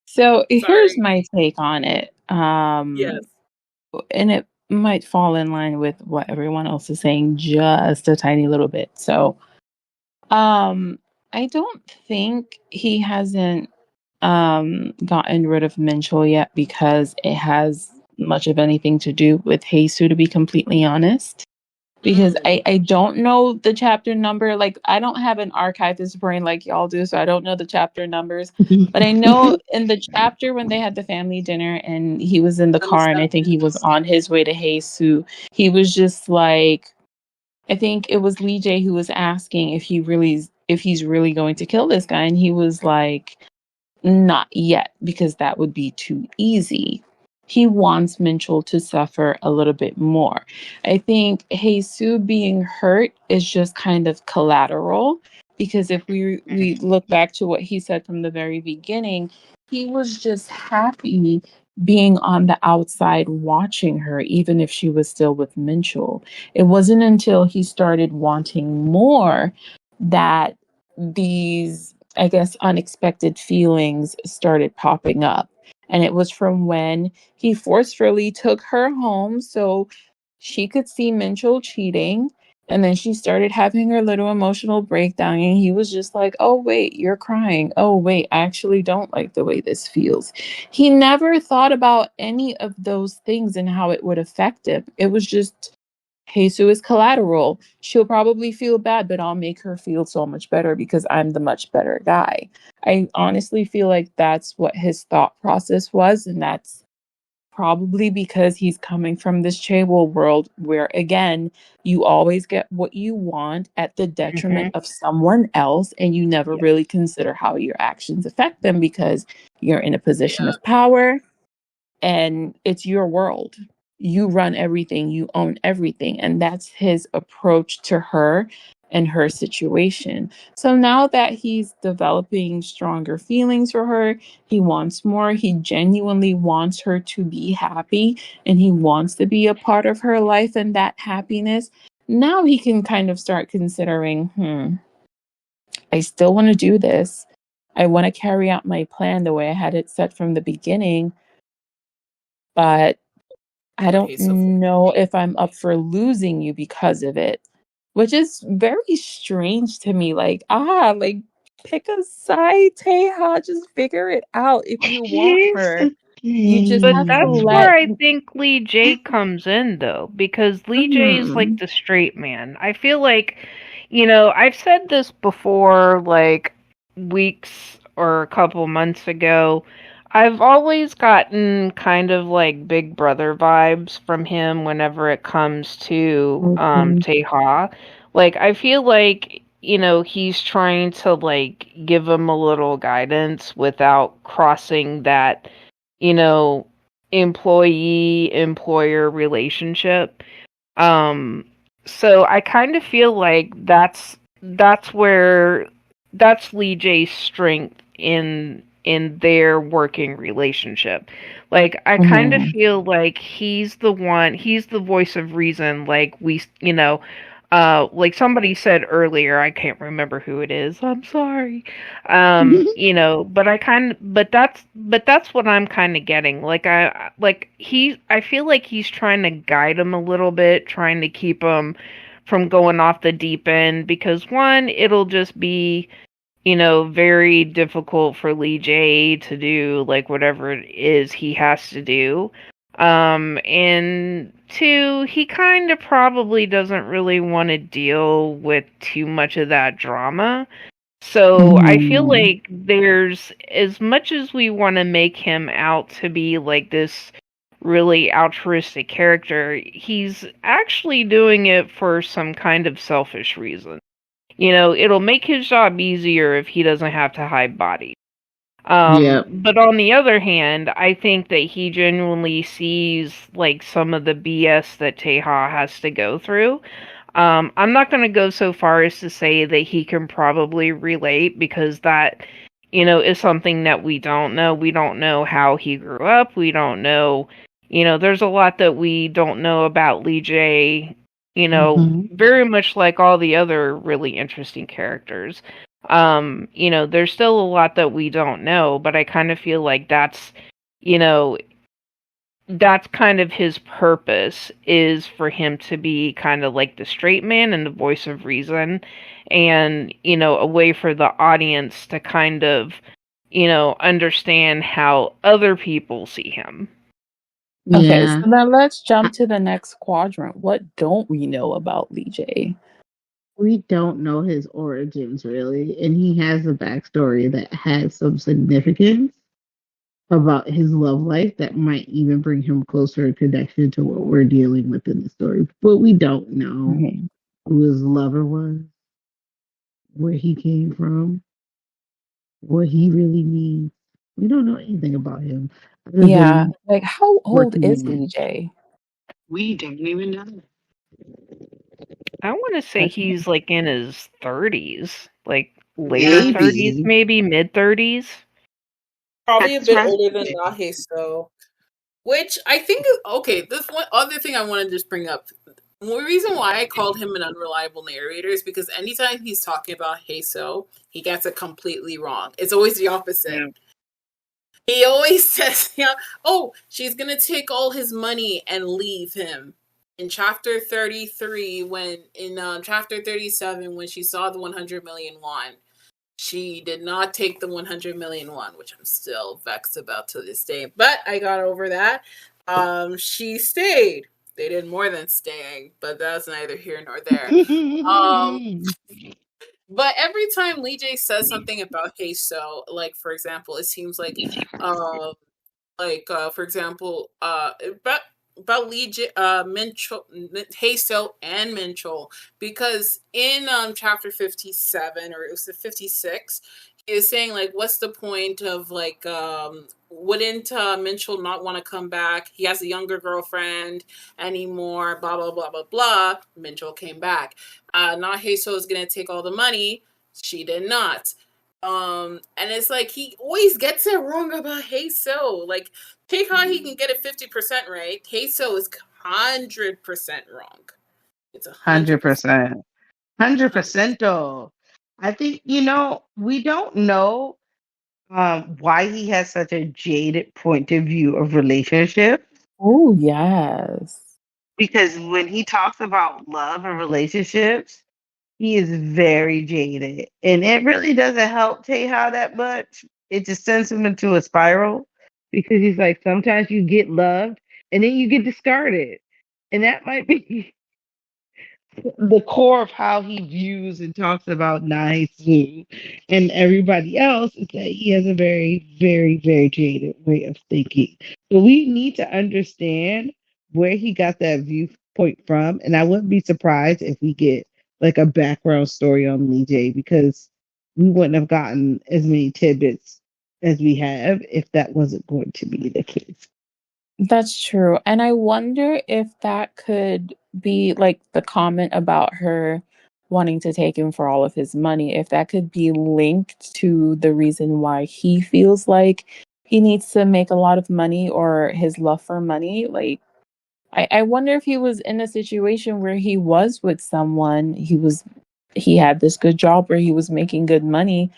So here's my take on it. Yes. And it might fall in line with what everyone else is saying just a tiny little bit. So I don't think he hasn't gotten rid of Minchul yet because it has much of anything to do with Heisu, to be completely honest. Because I don't know the chapter number. Like, I don't have an archivist brain like y'all do, so I don't know the chapter numbers. But I know in the chapter when they had the family dinner and he was in the car and I think he was on his way to Heisu, he was just like, I think it was Lee J who was asking if he's really going to kill this guy, and he was like, not yet, because that would be too easy. He wants Minchul to suffer a little bit more. I think Heisu being hurt is just kind of collateral, because if we look back to what he said from the very beginning, he was just happy being on the outside watching her, even if she was still with Minchell. It wasn't until he started wanting more that these, I guess, unexpected feelings started popping up. And it was from when he forcefully took her home so she could see Minchell cheating. And then she started having her little emotional breakdown. And he was just like, oh, wait, you're crying. Oh, wait, I actually don't like the way this feels. He never thought about any of those things and how it would affect him. It was just, Jesus is collateral. She'll probably feel bad, but I'll make her feel so much better because I'm the much better guy. I honestly feel like that's what his thought process was. And that's probably because he's coming from this Chaewol world where, again, you always get what you want at the detriment of someone else, and you never really consider how your actions affect them because you're in a position of power and it's your world. You run everything, you own everything. And that's his approach to her and her situation. So now that he's developing stronger feelings for her, he wants more. He genuinely wants her to be happy and he wants to be a part of her life and that happiness. Now he can kind of start considering, I still want to do this. I want to carry out my plan the way I had it set from the beginning. But I don't know if I'm up for losing you because of it, which is very strange to me. Like, pick a side, Taeha. Just figure it out if you want her. You just But have to that's let. where I think Lee J comes in, though, because Lee J is like the straight man. I feel like, I've said this before, like weeks or a couple months ago. I've always gotten kind of like Big Brother vibes from him whenever it comes to Taeha. Like, I feel like, he's trying to like give him a little guidance without crossing that, employee employer relationship. So I kind of feel like that's Lee J's strength in their working relationship. Like, I kind of feel like he's the voice of reason. Like, like somebody said earlier, I can't remember who it is. I'm sorry. But that's what I'm kind of getting. I feel like he's trying to guide him a little bit, trying to keep him from going off the deep end because one, it'll just be, very difficult for Lee J to do like whatever it is he has to do. And two, he kind of probably doesn't really want to deal with too much of that drama. So I feel like there's, as much as we want to make him out to be like this really altruistic character, he's actually doing it for some kind of selfish reason. It'll make his job easier if he doesn't have to hide bodies. But on the other hand, I think that he genuinely sees like some of the BS that Taeha has to go through. I'm not going to go so far as to say that he can probably relate because that, is something that we don't know. We don't know how he grew up. We don't know, there's a lot that we don't know about Lee J, very much like all the other really interesting characters. There's still a lot that we don't know, but I kind of feel like that's kind of his purpose, is for him to be kind of like the straight man and the voice of reason, and, a way for the audience to kind of, understand how other people see him. Okay, so then let's jump to the next quadrant. What don't we know about Lee J? We don't know his origins, really, and he has a backstory that has some significance about his love life that might even bring him closer in connection to what we're dealing with in the story. But we don't know who his lover was, where he came from, what he really needs. We don't know anything about him. Yeah, like how old is Lee J? We don't even know. I want to say he's like in his 30s, like later 30s, maybe mid 30s. Probably a bit older than Nahe, so Which I think is okay. This one other thing I want to just bring up. The reason why I called him an unreliable narrator is because anytime he's talking about Heiso, he gets it completely wrong. It's always the opposite. Yeah. He always says, oh, she's gonna take all his money and leave him. In chapter 33, chapter 37, when she saw the 100 million won, she did not take the 100 million won, which I'm still vexed about to this day. But I got over that. She stayed. They did more than staying, but that's neither here nor there. But every time Lee J says something about Heiso, like for example, it seems like, for example, about Lee J, Minchol, Heiso and Minchol, because in chapter 57 or it was the 56, he is saying like, what's the point of like, wouldn't Minchol not want to come back? He has a younger girlfriend anymore. Blah blah blah blah blah. Minchol came back. Not Heiso is gonna take all the money. She did not. And it's like he always gets it wrong about Heiso. Like Taeha, he can get it 50% right. Heiso is 100% wrong. It's 100%. 100%. I think we don't know why he has such a jaded point of view of relationships. Oh yes. Because when he talks about love and relationships, he is very jaded. And it really doesn't help Taeha that much. It just sends him into a spiral. Because he's like, sometimes you get loved and then you get discarded. And that might be the core of how he views and talks about Naisu and everybody else is that he has a very, very, very jaded way of thinking. So we need to understand where he got that viewpoint from. And I wouldn't be surprised if we get like a background story on Lee J because we wouldn't have gotten as many tidbits as we have if that wasn't going to be the case. That's true. And I wonder if that could be like the comment about her wanting to take him for all of his money, if that could be linked to the reason why he feels like he needs to make a lot of money or his love for money. Like, I wonder if he was in a situation where he was with someone, he had this good job where he was making good money,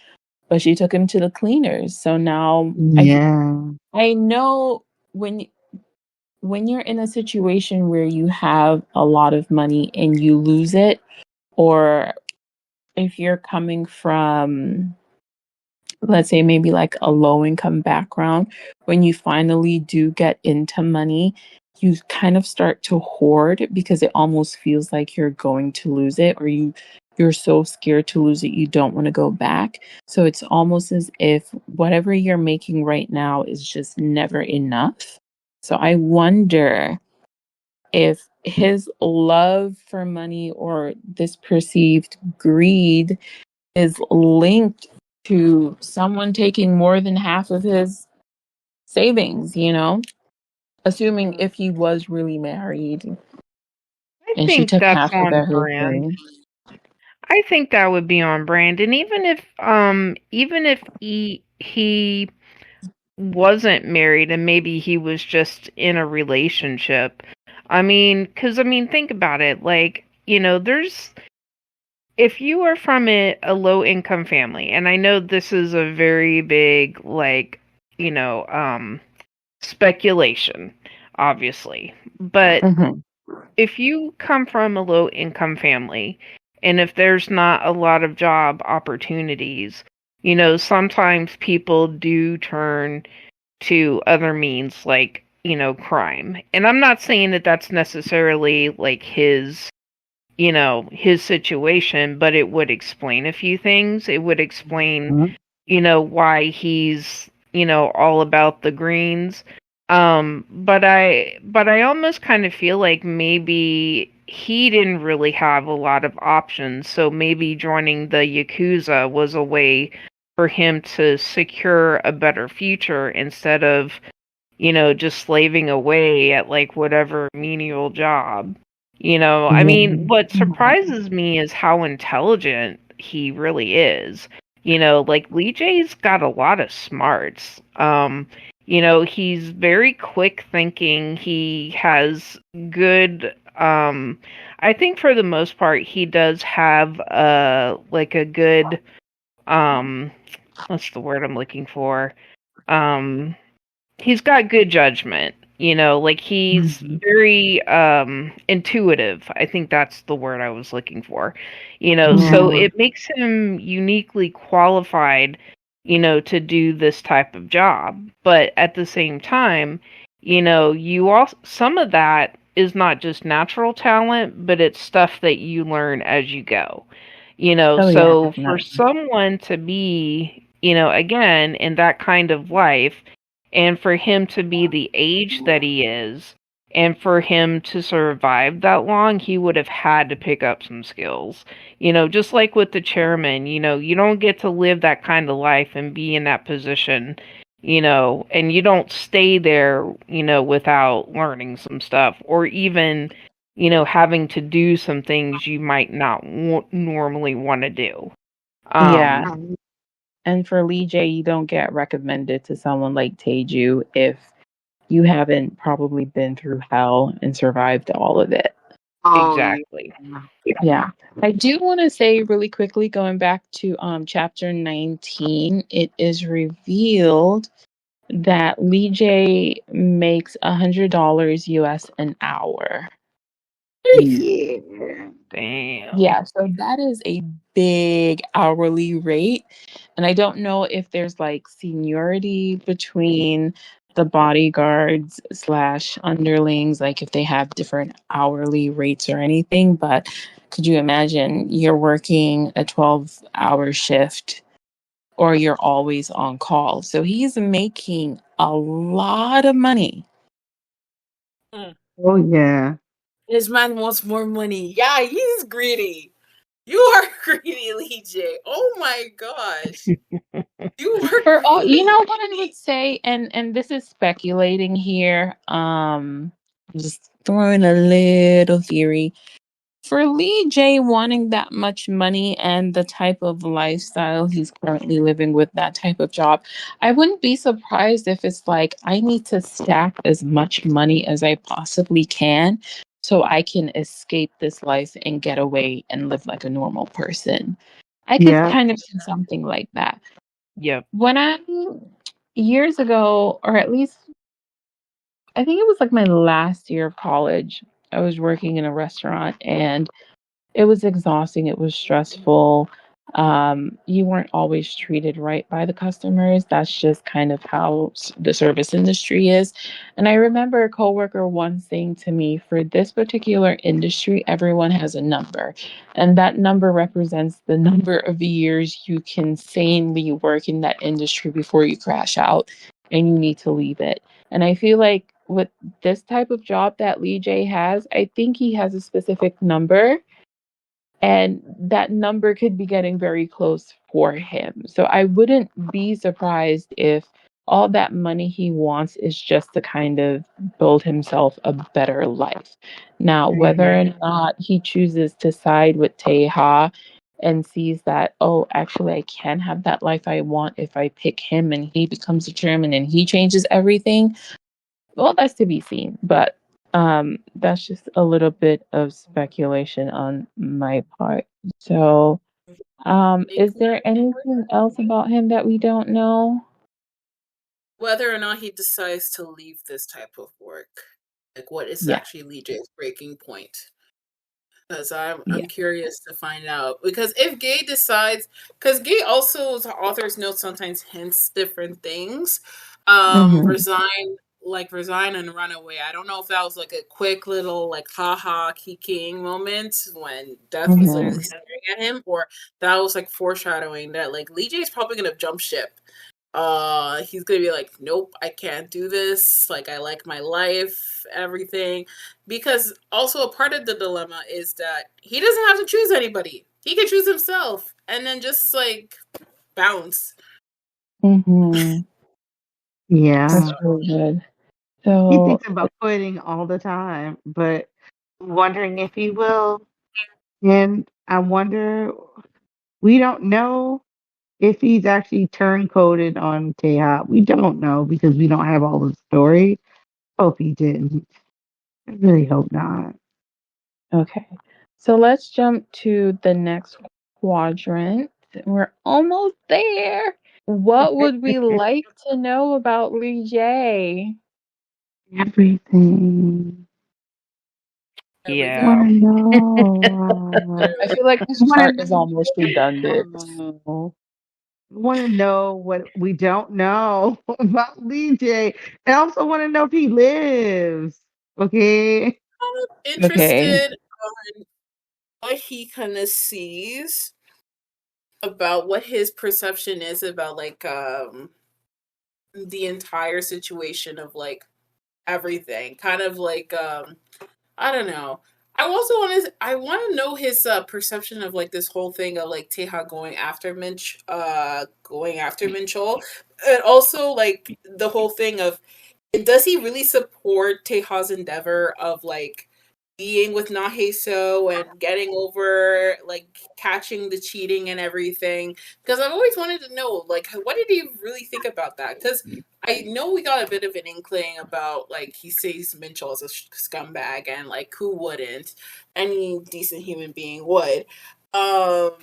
but she took him to the cleaners. So now I know when you're in a situation where you have a lot of money and you lose it, or if you're coming from, let's say, maybe like a low income background, when you finally do get into money, you kind of start to hoard because it almost feels like you're going to lose it, or you're so scared to lose it you don't want to go back. So it's almost as if whatever you're making right now is just never enough. So I wonder if his love for money or this perceived greed is linked to someone taking more than half of his savings, assuming if he was really married and she took that's half of on brand. everything. I think that would be on brand. And even if he wasn't married and maybe he was just in a relationship. Think about it. Like, if you are from a low income family, and I know this is a very big, speculation, obviously, but if you come from a low income family, and if there's not a lot of job opportunities, sometimes people do turn to other means like, crime. And I'm not saying that that's necessarily like his situation, but it would explain a few things. It would explain, why he's, all about the greens. But I almost kind of feel like maybe he didn't really have a lot of options. So maybe joining the Yakuza was a way for him to secure a better future instead of, just slaving away at like whatever menial job. What surprises me is how intelligent he really is. Like Lee J's got a lot of smarts. He's very quick thinking. He has good I think for the most part he does have like a good um what's the word I'm looking for? Um he's got good judgment. Like he's very intuitive. I think that's the word I was looking for. So it makes him uniquely qualified, to do this type of job. But at the same time, you also some of that is not just natural talent, but it's stuff that you learn as you go. So for someone to be, again, in that kind of life, and for him to be the age that he is, and for him to survive that long, he would have had to pick up some skills. Just like with the chairman, you don't get to live that kind of life and be in that position, and you don't stay there, without learning some stuff, or even, having to do some things you might not normally want to do. Yeah. And for Lee J, you don't get recommended to someone like Taeju if you haven't probably been through hell and survived all of it. Exactly. Yeah. I do want to say really quickly, going back to chapter 19, it is revealed that Lee J makes $100 US an hour. Yeah. Damn. Yeah, so that is a big hourly rate. And I don't know if there's like seniority between the bodyguards / underlings, like if they have different hourly rates or anything. But could you imagine you're working a 12-hour shift or you're always on call? So he's making a lot of money. Oh, yeah. This man wants more money. Yeah, he's greedy. You are greedy, Lee J. Oh my gosh. You are For all, greedy. you know what I would say, and this is speculating here. Just throwing a little theory. For Lee J wanting that much money and the type of lifestyle he's currently living with that type of job, I wouldn't be surprised if it's like, I need to stack as much money as I possibly can so I can escape this life and get away and live like a normal person. I could kind of see something like that. Yep. When I, years ago, or at least I think it was like my last year of college, I was working in a restaurant and it was exhausting. It was stressful. You weren't always treated right by the customers. That's just kind of how the service industry is. And I remember a coworker once saying to me, for this particular industry, everyone has a number. And that number represents the number of years you can sanely work in that industry before you crash out and you need to leave it. And I feel like with this type of job that Lee J has, I think he has a specific number and that number could be getting very close for him. So I wouldn't be surprised if all that money he wants is just to kind of build himself a better life. Now, whether or not he chooses to side with Taeha and sees that, oh, actually, I can have that life I want if I pick him and he becomes the chairman and he changes everything, well, that's to be seen. But that's just a little bit of speculation on my part. So, is there anything else about him that we don't know? Whether or not he decides to leave this type of work. Like, what is actually Lee J's breaking point? Because I'm curious to find out. Because if Gay decides, because Gay also, the author's notes sometimes hints different things. Resign and run away. I don't know if that was like a quick little like haha kikiing moment when Death was literally staring at him, or that was like foreshadowing that like Lee J's probably gonna jump ship. He's gonna be like, nope, I can't do this. Like, I like my life, everything. Because also a part of the dilemma is that he doesn't have to choose anybody. He can choose himself and then just like bounce. Yeah. That's really good. So he thinks about quitting all the time, but wondering if he will. And I wonder, we don't know if he's actually turncoated on Taeha. We don't know because we don't have all the story. Hope he didn't. I really hope not. Okay. So let's jump to the next quadrant. We're almost there. What would we like to know about Lee J? Everything. Yeah. I want to know. I feel like this I chart want is to almost redundant. know. I want to know what we don't know about Lee J. I also want to know if he lives. Okay. I'm Okay. interested on what he kind of sees about what his perception is about like the entire situation of like everything. Kind of like I don't know. I want to know his perception of like this whole thing of like Taeha going after Minchol, and also like the whole thing of does he really support Teha's endeavor of like being with Naheso and getting over like catching the cheating and everything? Because I've always wanted to know like what did he really think about that? Because I know we got a bit of an inkling about like he sees Minchell as a scumbag and like who wouldn't? Any decent human being would. But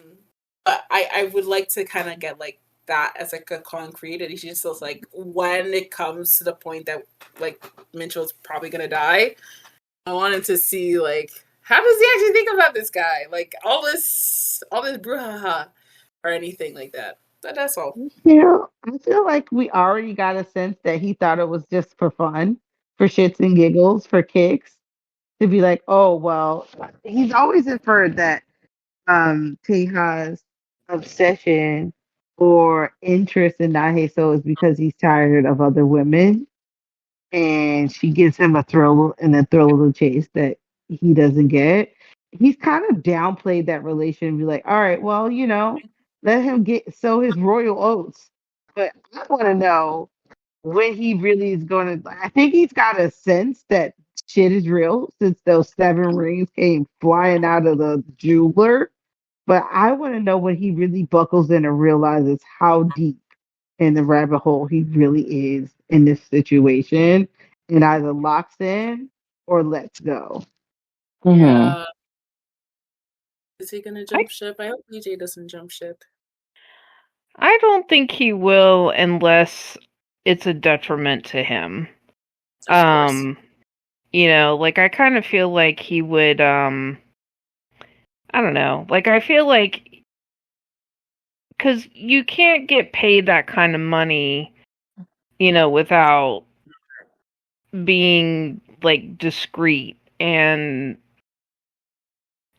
I would like to kind of get like that as like a concrete and he just feels like when it comes to the point that like Mitchell's probably gonna die, I wanted to see like how does he actually think about this guy? Like all this brouhaha or anything like that. But that's all. I feel like we already got a sense that he thought it was just for fun, for shits and giggles, for kicks, to be like, oh well. He's always inferred that Teha's obsession or interest in Naheso is because he's tired of other women and she gives him a thrill and a thrill of the chase that he doesn't get. He's kind of downplayed that relation and be like, all right, well, let him get sow his royal oats. But I want to know when he really is going to. I think he's got a sense that shit is real since those 7 rings came flying out of the jeweler. But I want to know when he really buckles in and realizes how deep in the rabbit hole he really is in this situation and either locks in or lets go. Yeah. Is he gonna I, jump ship? I hope DJ doesn't jump ship. I don't think he will unless it's a detriment to him. Of course. Like I kind of feel like he would I don't know. Like I feel like cuz you can't get paid that kind of money, without being like discreet and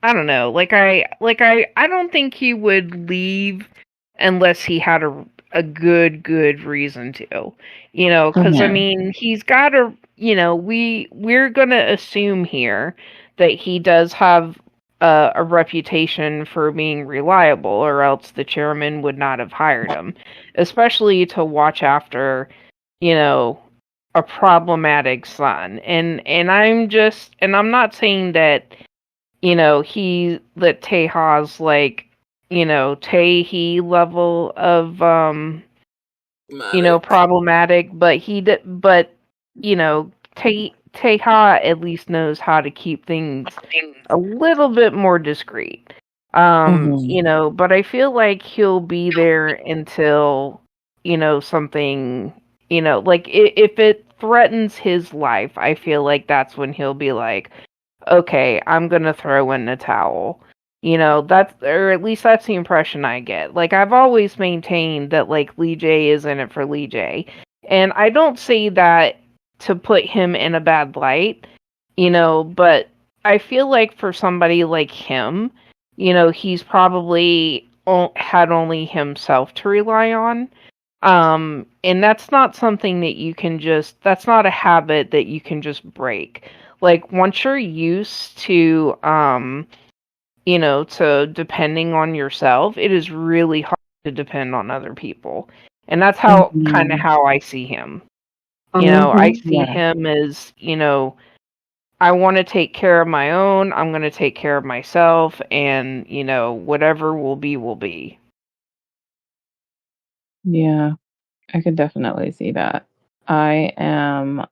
I don't know. I don't think he would leave unless he had a good reason to. Cuz I mean, he's got to, we're going to assume here that he does have a reputation for being reliable or else the chairman would not have hired him, especially to watch after, you know, a problematic son. And I'm not saying that that Taeha's like, Taehi level of problematic, but Taeha at least knows how to keep things a little bit more discreet. But I feel like he'll be there until something, like if it threatens his life, I feel like that's when he'll be like, okay, I'm gonna throw in the towel. Or at least that's the impression I get. Like, I've always maintained that, like, Lee J is in it for Lee J. And I don't say that to put him in a bad light, but I feel like for somebody like him, he's probably had only himself to rely on. And that's not something that that's not a habit that you can just break. Like, once you're used to, to depending on yourself, it is really hard to depend on other people. And that's kind of how I see him. I see him as, I want to take care of my own, I'm going to take care of myself, and, whatever will be, will be. Yeah, I could definitely see that. I am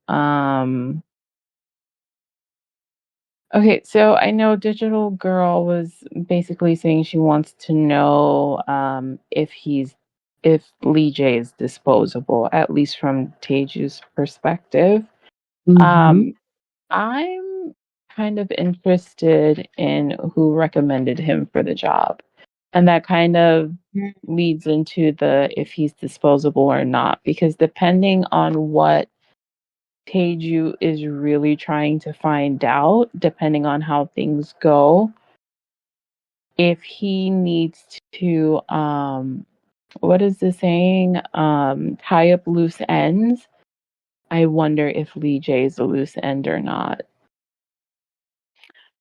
okay, so I know Digital Girl was basically saying she wants to know if Lee J is disposable, at least from Teju's perspective. Mm-hmm. I'm kind of interested in who recommended him for the job. And that kind of leads into the if he's disposable or not, because depending on what Teju is really trying to find out, depending on how things go, if he needs to what is the saying? Tie up loose ends. I wonder if Lee J is a loose end or not.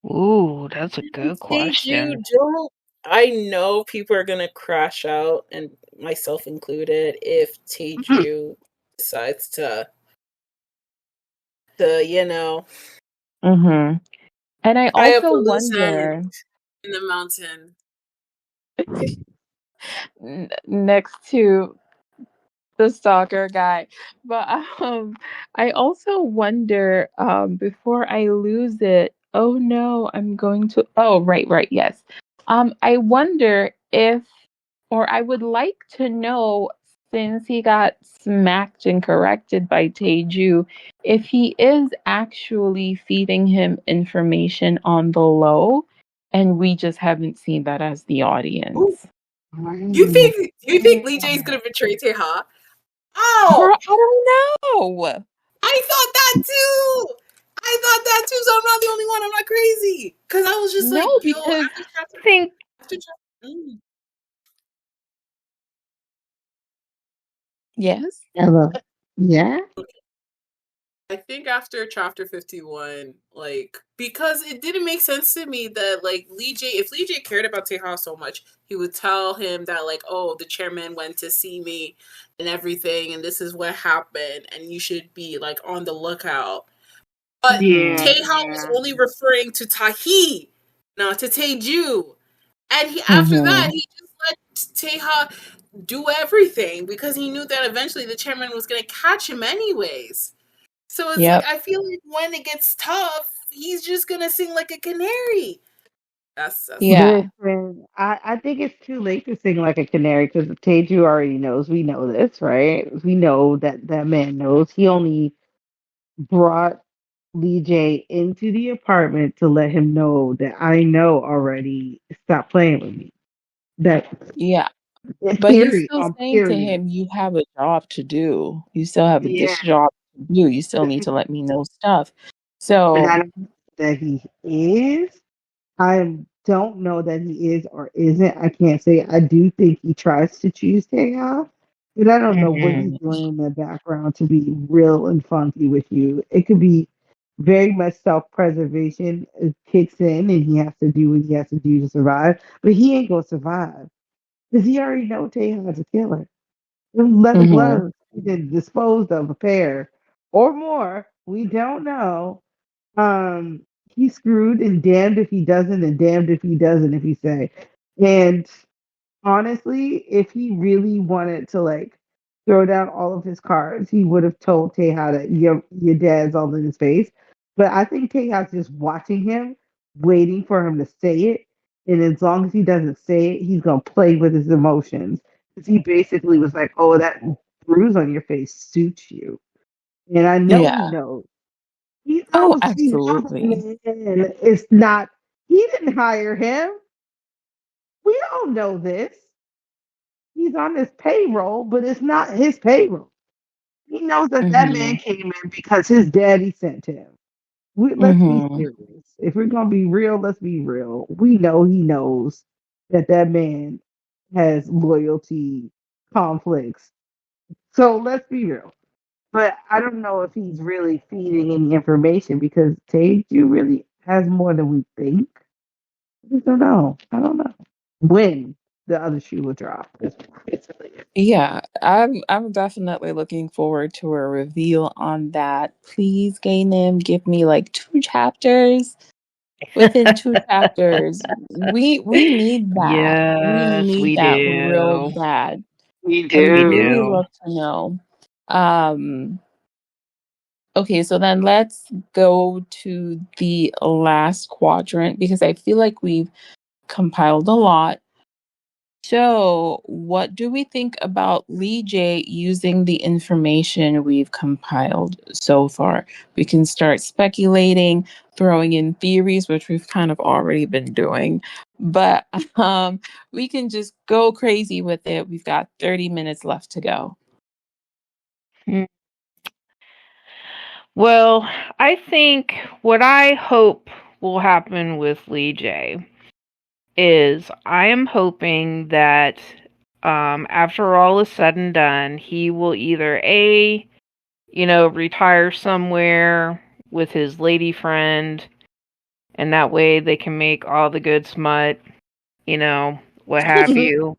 Ooh, that's a good question. I know people are gonna crash out, and myself included, if Teju decides to Mm-hmm. And I tie up a also loose wonder end in the mountain. next to the stalker guy. But I also wonder before I lose it. Oh no, I'm going to. Oh right, yes. I wonder if, or I would like to know, since he got smacked and corrected by Taeju, if he is actually feeding him information on the low, and we just haven't seen that as the audience. Ooh. You think Lee J's gonna betray Taeha? Girl, Oh, I don't know. I thought that too. So I'm not the only one. I'm not crazy. Cause I was just like, No, yo, because I think yes. Ella. Yeah? I think after chapter 51, like, because it didn't make sense to me that, like, if Lee J cared about Taeha so much, he would tell him that, like, oh, the chairman went to see me and everything, and this is what happened, and you should be, like, on the lookout. But yeah. Taeha was only referring to Tahi, not to Taeju. And after that, Mm-hmm. he just let Taeha do everything because he knew that eventually the chairman was going to catch him anyways. So it's like, Yep. I feel like when it gets tough, he's just gonna sing like a canary. That's Yeah. Listen, I think it's too late to sing like a canary because Teju already knows. We know this, right? We know that that man knows. He only brought Lee J into the apartment to let him know that I know already. Stop playing with me. That Yeah. But he's period still on saying to period. him, you have a job to do. You still have Yeah, this job to do. You still need to let me know stuff. and I So, don't know that he is. I don't know that he is or isn't. I can't say. I do think he tries to choose Taeha, but I don't know what he's Mm-hmm. doing in the background to be real and funky with you. It could be very much self-preservation. It kicks in, and he has to do what he has to do to survive. But he ain't gonna survive because he already know Taeha's a killer. Leather mhm. gloves. He been disposed of a pair or more. We don't know. He's screwed and damned if he doesn't, and damned if he doesn't, if he say. And honestly, if he really wanted to like throw down all of his cards, he would have told Taeha that your dad's all in his face. But I think Taeha's just watching him, waiting for him to say it. And as long as he doesn't say it, he's gonna play with his emotions. Because he basically was like, "Oh, that bruise on your face suits you," and I know he Yeah. knows. He Oh, knows. He knows that absolutely. man. It's not. He didn't hire him. We don't know this. He's on his payroll, but it's not his payroll. He knows that that man Mhm. came in because his daddy sent him. Let's be Mhm. serious. If we're gonna be real, let's be real. We know he knows that that man has loyalty conflicts. So let's be real. But I don't know if he's really feeding any information because Teju really has more than we think. I just don't know. I don't know when the other shoe will drop. It's really it. Yeah, I'm definitely looking forward to a reveal on that. Please, Gainem, give me like 2 chapters. Within 2 chapters, we need that. We Yes, need we that real do. bad. We We I'd really do. love to know. Um, okay, so then let's go to the last quadrant because I feel like we've compiled a lot. So, what do we think about Lee J using the information we've compiled so far? We can start speculating, throwing in theories, which we've kind of already been doing, but we can just go crazy with it. We've got 30 minutes left to go. Mm. Well, I think what I hope will happen with Lee J is I am hoping that after all is said and done, he will either retire somewhere with his lady friend, and that way they can make all the good smut, what have you.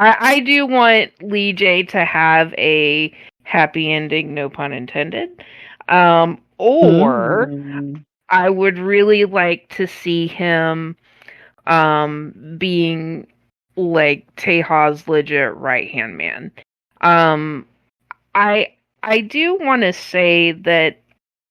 I do want Lee J to have a happy ending, no pun intended. Or I would really like to see him being like Taeha's legit right hand man. Um I I do want to say that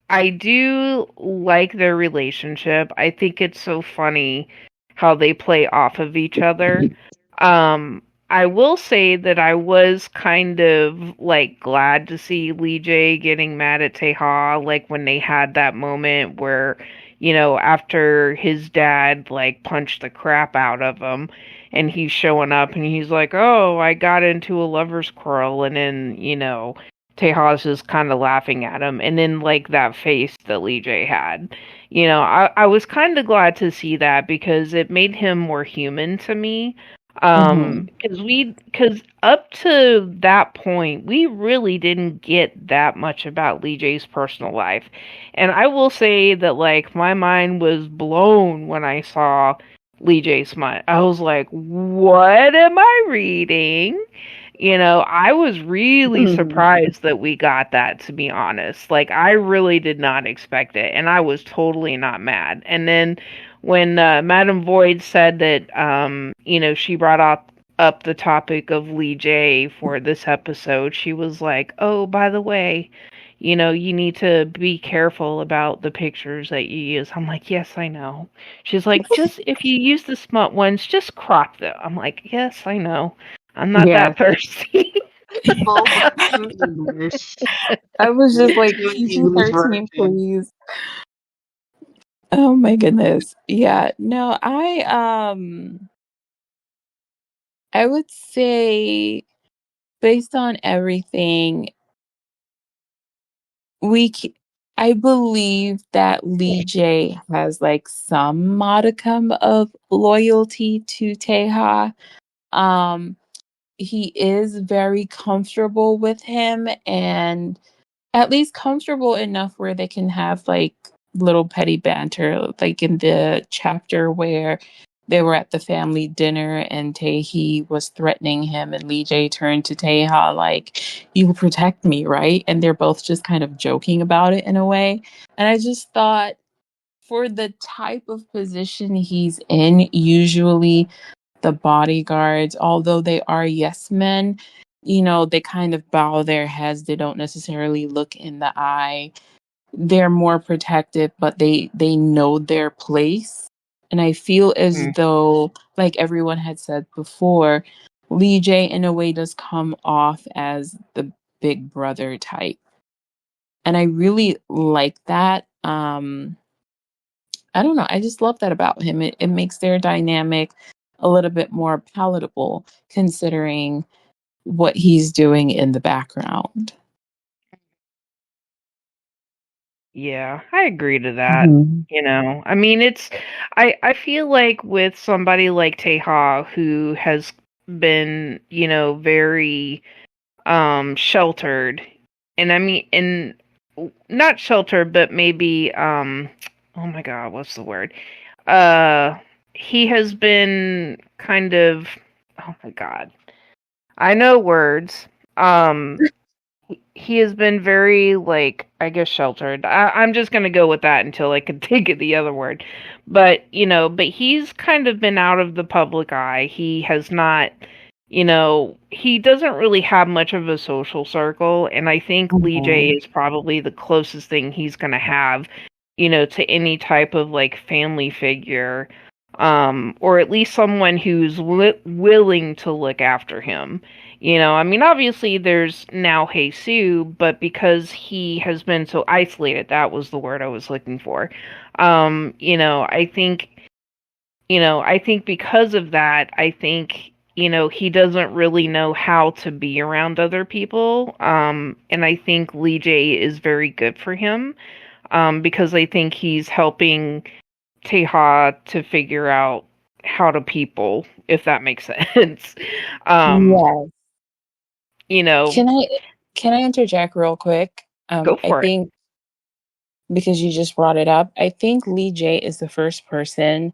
I do like their relationship. I think it's so funny how they play off of each other. Um, I will say that I was kind of like glad to see Lee J getting mad at Taeha, like when they had that moment where, after his dad like punched the crap out of him and he's showing up and he's like, "Oh, I got into a lover's quarrel," and then, Tejas is kind of laughing at him, and then like that face that Lee J had. I was kind of glad to see that because it made him more human to me. Because up to that point, we really didn't get that much about Lee J's personal life. And I will say that like my mind was blown when I saw Lee J smut. I was like, what am I reading? I was really surprised that we got that, to be honest. Like, I really did not expect it, and I was totally not mad. And then when Madame Void said that, she brought up the topic of Lee J for this episode, she was like, "Oh, by the way, you need to be careful about the pictures that you use." I'm like, "Yes, I know." She's like, "Just if you use the smut ones, just crop them." I'm like, "Yes, I know. I'm not that thirsty." I was just like, PG-13, please. Oh my goodness. Yeah. No, I would say based on everything, I believe that Lee J has like some modicum of loyalty to Taeha. Um, he is very comfortable with him and at least comfortable enough where they can have like little petty banter, like in the chapter where they were at the family dinner and Taehi was threatening him and Lee J turned to Taeha like, "You will protect me, right?" And they're both just kind of joking about it in a way. And I just thought for the type of position he's in, usually the bodyguards, although they are yes men, they kind of bow their heads. They don't necessarily look in the eye. They're more protective, but they know their place. And I feel as though, like everyone had said before, Lee J in a way does come off as the big brother type. And I really like that. I don't know. I just love that about him. It makes their dynamic a little bit more palatable considering what he's doing in the background. Yeah, I agree to that. I mean, I feel like with somebody like Taeha who has been, very sheltered, and I mean, and not sheltered, but maybe oh my God, what's the word? He has been kind of, oh my God, I know words. He has been very, like, I guess, sheltered. I'm just gonna go with that until I can think of the other word. But he's kind of been out of the public eye. He has not he doesn't really have much of a social circle, and I think Lee J is probably the closest thing he's going to have, to any type of like family figure, or at least someone who's willing to look after him. I mean, obviously there's now Jesus, but because he has been so isolated, that was the word I was looking for. I think because of that, I think he doesn't really know how to be around other people. And I think Lee J is very good for him, because I think he's helping Taeha to figure out how to people, if that makes sense. Yes. Can I interject real quick? Go for I think because you just brought it up, I think Lee J is the first person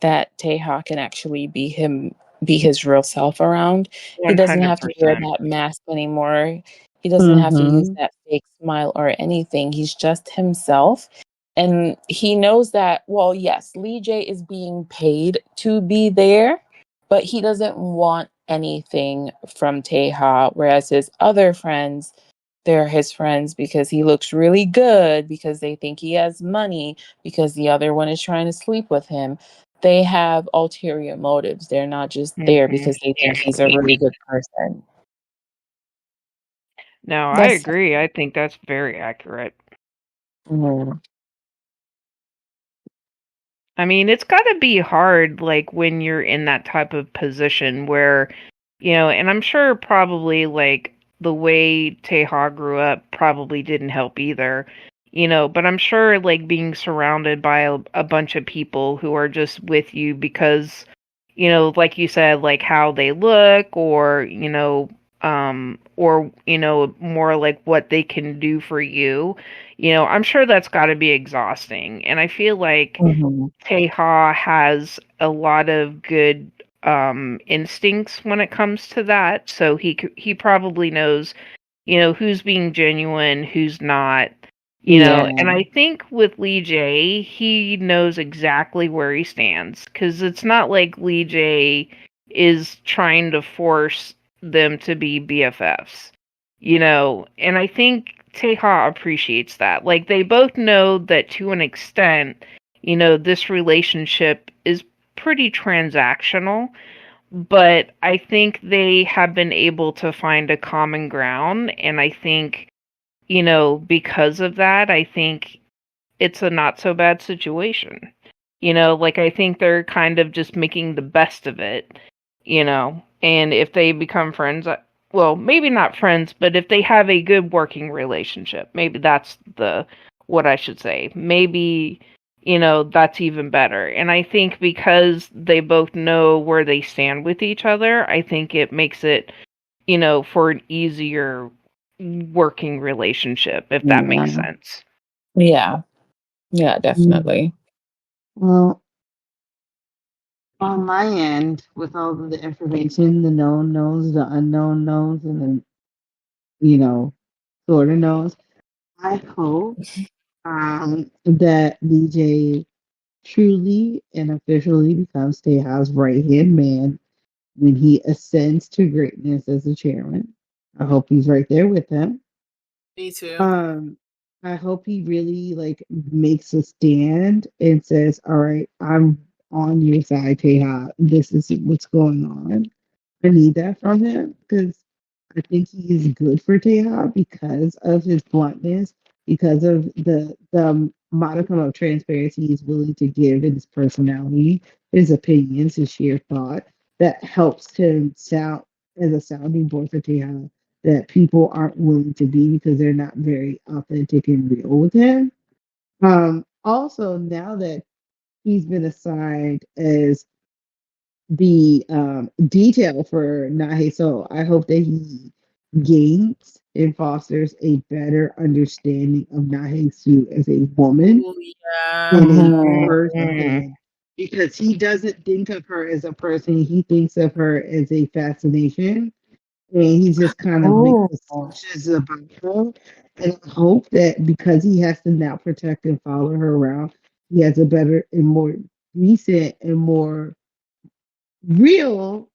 that Taeha can actually be his real self around. 100%. He doesn't have to wear that mask anymore. He doesn't have to use that fake smile or anything. He's just himself. And he knows that, well, yes, Lee J is being paid to be there, but he doesn't want anything from Taeha, whereas his other friends, they're his friends because he looks really good, because they think he has money, because the other one is trying to sleep with him. They have ulterior motives. They're not just there because they think he's a really good person. No, I agree. I think that's very accurate. I mean, it's got to be hard, like, when you're in that type of position where, and I'm sure probably, like, the way Taeha grew up probably didn't help either, but I'm sure, like, being surrounded by a bunch of people who are just with you because, like you said, like, how they look or, more like what they can do for you. I'm sure that's got to be exhausting. And I feel like Taeha has a lot of good instincts when it comes to that. So he probably knows, who's being genuine, who's not. And I think with Lee J, he knows exactly where he stands, because it's not like Lee J is trying to force them to be BFFs, and I think Taeha appreciates that. Like, they both know that to an extent, this relationship is pretty transactional, but I think they have been able to find a common ground, and I think, because of that, I think it's a not so bad situation. Like, I think they're kind of just making the best of it, and if they become friends, well, maybe not friends, but if they have a good working relationship, maybe that's what I should say. Maybe, that's even better. And I think because they both know where they stand with each other, I think it makes it, for an easier working relationship, if that makes sense. Yeah. Yeah, definitely. Well, on my end, with all of the information, the known knowns, the unknown knowns, and the, sort of knows, I hope that DJ truly and officially becomes Taeha's right-hand man when he ascends to greatness as the chairman. I hope he's right there with him. Me too. I hope he really makes a stand and says, "All right, I'm on your side, Taeha. This is what's going on." I need that from him because I think he is good for Taeha because of his bluntness, because of the modicum of transparency he's willing to give in his personality, his opinions, his sheer thought that helps him sound as a sounding board for Taeha that people aren't willing to be because they're not very authentic and real with him. Also, now that he's been assigned as the detail for Nahe So, I hope that he gains and fosters a better understanding of Nahe Su as a woman and a person. Because he doesn't think of her as a person, he thinks of her as a fascination. And he just kind of makes assumptions about her. And I hope that because he has to now protect and follow her around, he has a better and more decent and more real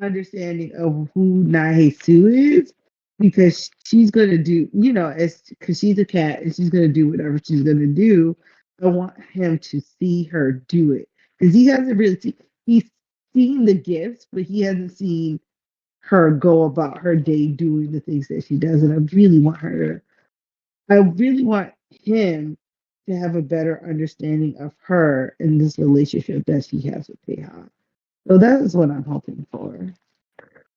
understanding of who Nahesu is, because she's gonna do, because she's a cat and she's gonna do whatever she's gonna do. I want him to see her do it because he hasn't really he's seen the gifts, but he hasn't seen her go about her day doing the things that she does. And I really want him to have a better understanding of her in this relationship that she has with Taeha. So that is what I'm hoping for.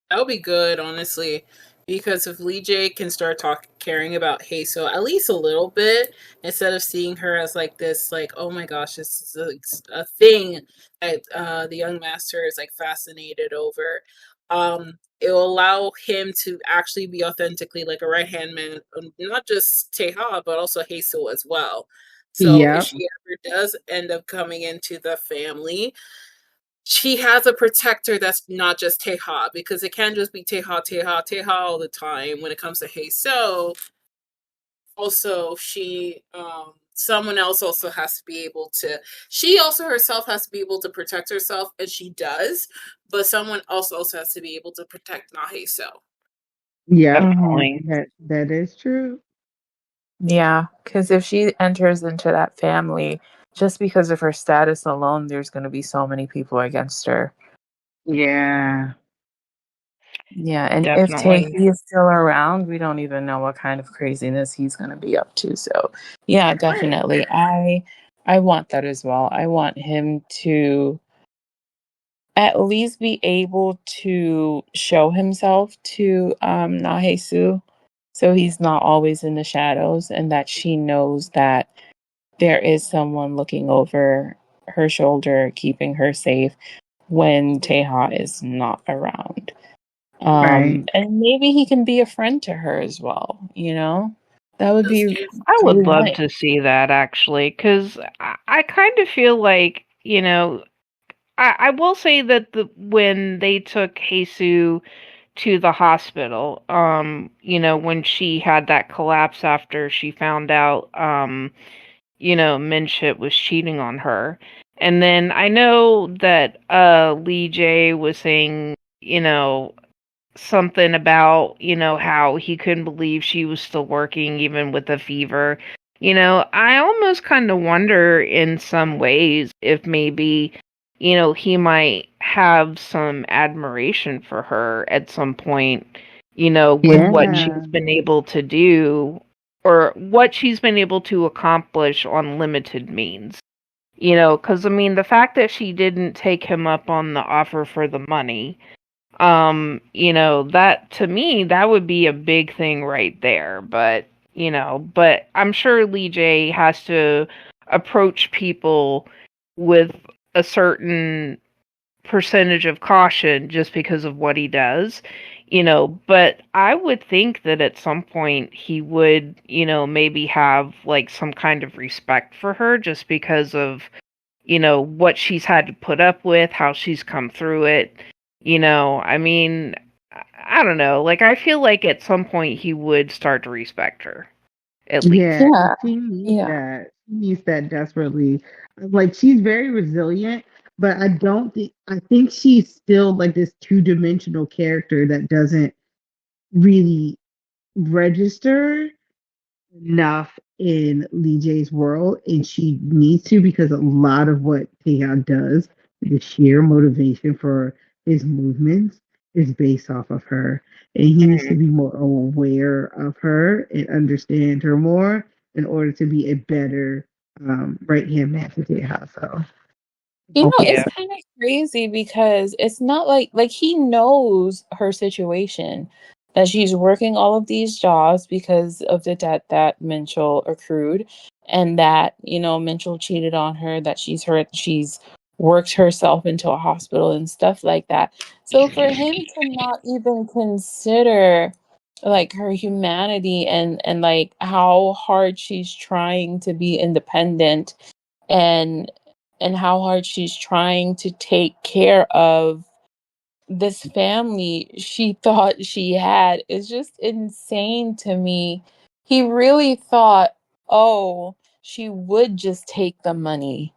That would be good, honestly, because if Lee J can start caring about Heiso at least a little bit, instead of seeing her as like this, like, oh my gosh, this is a thing that the young master is like fascinated over. It will allow him to actually be authentically like a right hand man, not just Teha, but also Heiso as well. So if Yep. she ever does end up coming into the family, she has a protector that's not just Taeha, because it can't just be Taeha all the time when it comes to Heiso. Also, someone else also has to be able to, she also herself has to be able to protect herself, and she does, but someone else also has to be able to protect Naheso. Yeah, Definitely. that is true. Yeah, because if she enters into that family, just because of her status alone, there's going to be so many people against her. Yeah. Yeah, and if Definitely. Taeha is still around, we don't even know what kind of craziness he's going to be up to. So, yeah, definitely. I want that as well. I want him to at least be able to show himself to Nahesu, so he's not always in the shadows, and that she knows that there is someone looking over her shoulder, keeping her safe when Taeha is not around. Right. And maybe he can be a friend to her as well, That would be I would really love nice. to see that, actually, because I kind of feel like, I will say that when they took Jesus to the hospital, when she had that collapse after she found out, Minshit was cheating on her. And then I know that Lee J was saying, something about, how he couldn't believe she was still working even with the fever. I almost kind of wonder in some ways if maybe, he might have some admiration for her at some point, with what Yeah. she's been able to do or what she's been able to accomplish on limited means. Because I mean, the fact that she didn't take him up on the offer for the money, that to me, that would be a big thing right there. But I'm sure Lee J has to approach people with a certain percentage of caution just because of what he does, but I would think that at some point he would, maybe have like some kind of respect for her just because of, what she's had to put up with, how she's come through it. I mean, I don't know. Like, I feel like at some point he would start to respect her, at least. Yeah. Yeah. She needs Yeah. that. She needs that desperately. Like, she's very resilient, but I think she's still like this two-dimensional character that doesn't really register enough in Lee J's world, and she needs to, because a lot of what Taeyeon does, the sheer motivation for his movements, is based off of her, and he needs to be more aware of her and understand her more in order to be a better right hand man to Taeyeon. So It's Yeah. kind of crazy because it's not like he knows her situation, that she's working all of these jobs because of the debt that Minchell accrued, and that, Minchell cheated on her, that she's worked herself into a hospital and stuff like that. So for him to not even consider like her humanity and like how hard she's trying to be independent, and how hard she's trying to take care of this family she thought she had, is just insane to me. He really thought, oh, she would just take the money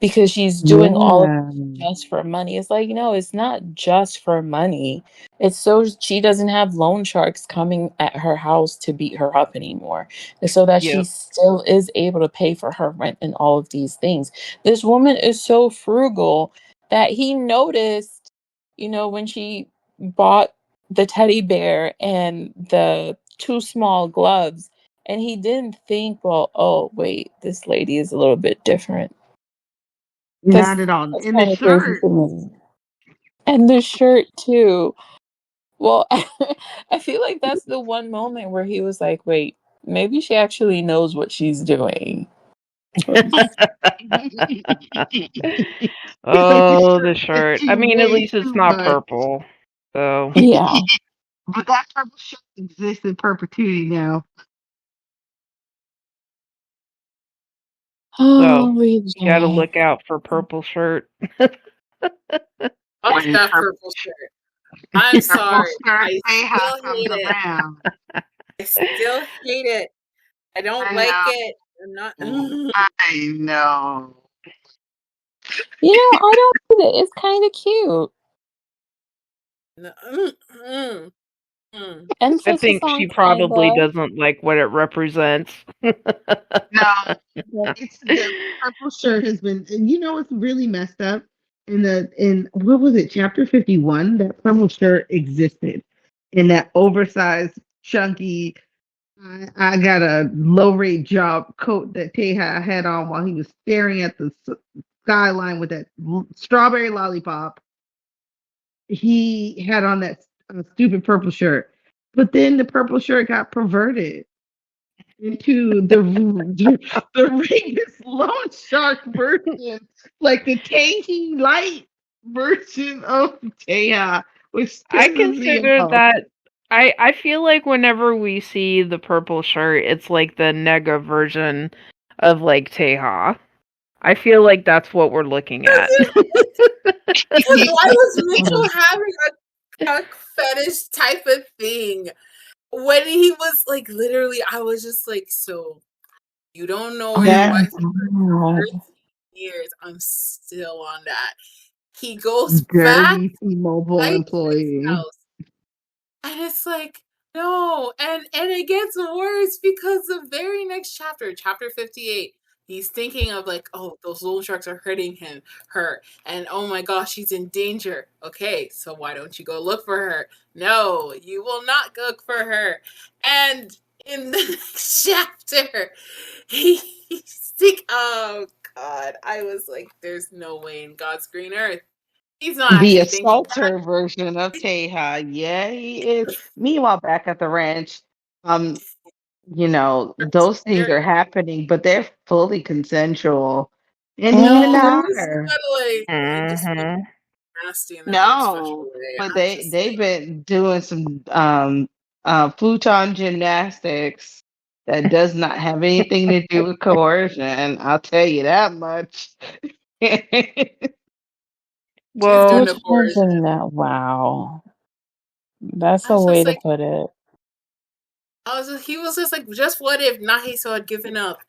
because she's doing all of it just for money. It's like, no, it's not just for money. It's so she doesn't have loan sharks coming at her house to beat her up anymore. And so that she still is able to pay for her rent and all of these things. This woman is so frugal that he noticed, when she bought the teddy bear and the 2 small gloves, and he didn't think, well, oh, wait, this lady is a little bit different. Not at all. That's In the kind of crazy shirt. to me. And the shirt too. Well, I feel like that's the one moment where he was like, wait, maybe she actually knows what she's doing. Oh, the shirt. I mean, at least it's not purple. So yeah. But that purple shirt exists in perpetuity now. So you gotta look out for purple shirt. Fuck that purple shirt. I'm sorry. I still hate it. I still hate it. I don't like it. I'm not. I know. I don't get it. It's kind of cute. I think she probably doesn't like what it represents. No, it's the purple shirt has been. And it's really messed up. In what was it, chapter 51? That purple shirt existed in that oversized, chunky. I got a low rate job coat that Taeha had on while he was staring at the skyline with that strawberry lollipop. He had on that stupid purple shirt, but then the purple shirt got perverted into the Regus loan shark version, like the Taeha light version of Taeha, which I consider that. I feel like whenever we see the purple shirt, it's like the nega version of like Taeha. I feel like that's what we're looking at. Because why was Mitchell having a fetish type of thing when he was like literally? I was just like, so you don't know where your wife is for years. I'm still on that. He goes back dirty T-Mobile employee house, and it's like, no, and it gets worse because the very next chapter, chapter 58, he's thinking of like, oh, those loan sharks are hurting her, and oh my gosh, she's in danger. Okay, so why don't you go look for her? No, you will not look for her. And in the next chapter, he's like, oh God, I was like, there's no way in God's green earth. He's not the actually thinking assaulter version of Taeha. Yeah, he is. Meanwhile, back at the ranch, those things are happening, but they're fully consensual. And even cuddling. Nasty in no, but they've been doing some futon gymnastics that does not have anything to do with coercion. I'll tell you that much. Well, wow, that's a way to put it. He was just like, just what if Nahiso had given up?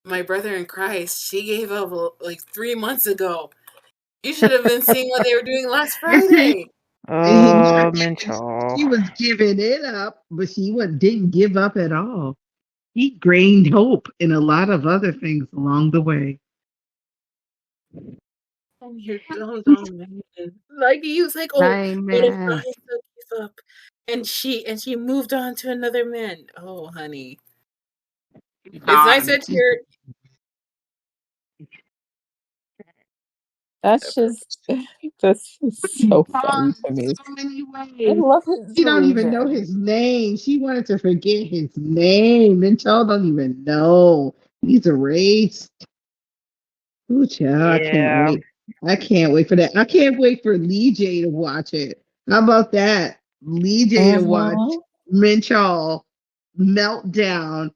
My brother in Christ, she gave up like 3 months ago. You should have been seeing what they were doing last Friday. Oh, Mitchell. She was giving it up, but she didn't give up at all. He gained hope in a lot of other things along the way. Oh, you're dumb, man. Like he was like, oh, what if Nahiso gave up and she moved on to another man? Oh, honey. It's nice that you're. That's just so funny to me. So many ways. I love his She don't even know his name. She wanted to forget his name. And Cho don't even know. He's erased. Ooh, child, I can't wait. I can't wait for that. I can't wait for Lee J to watch it. How about that? Lee J to watch Minchal melt down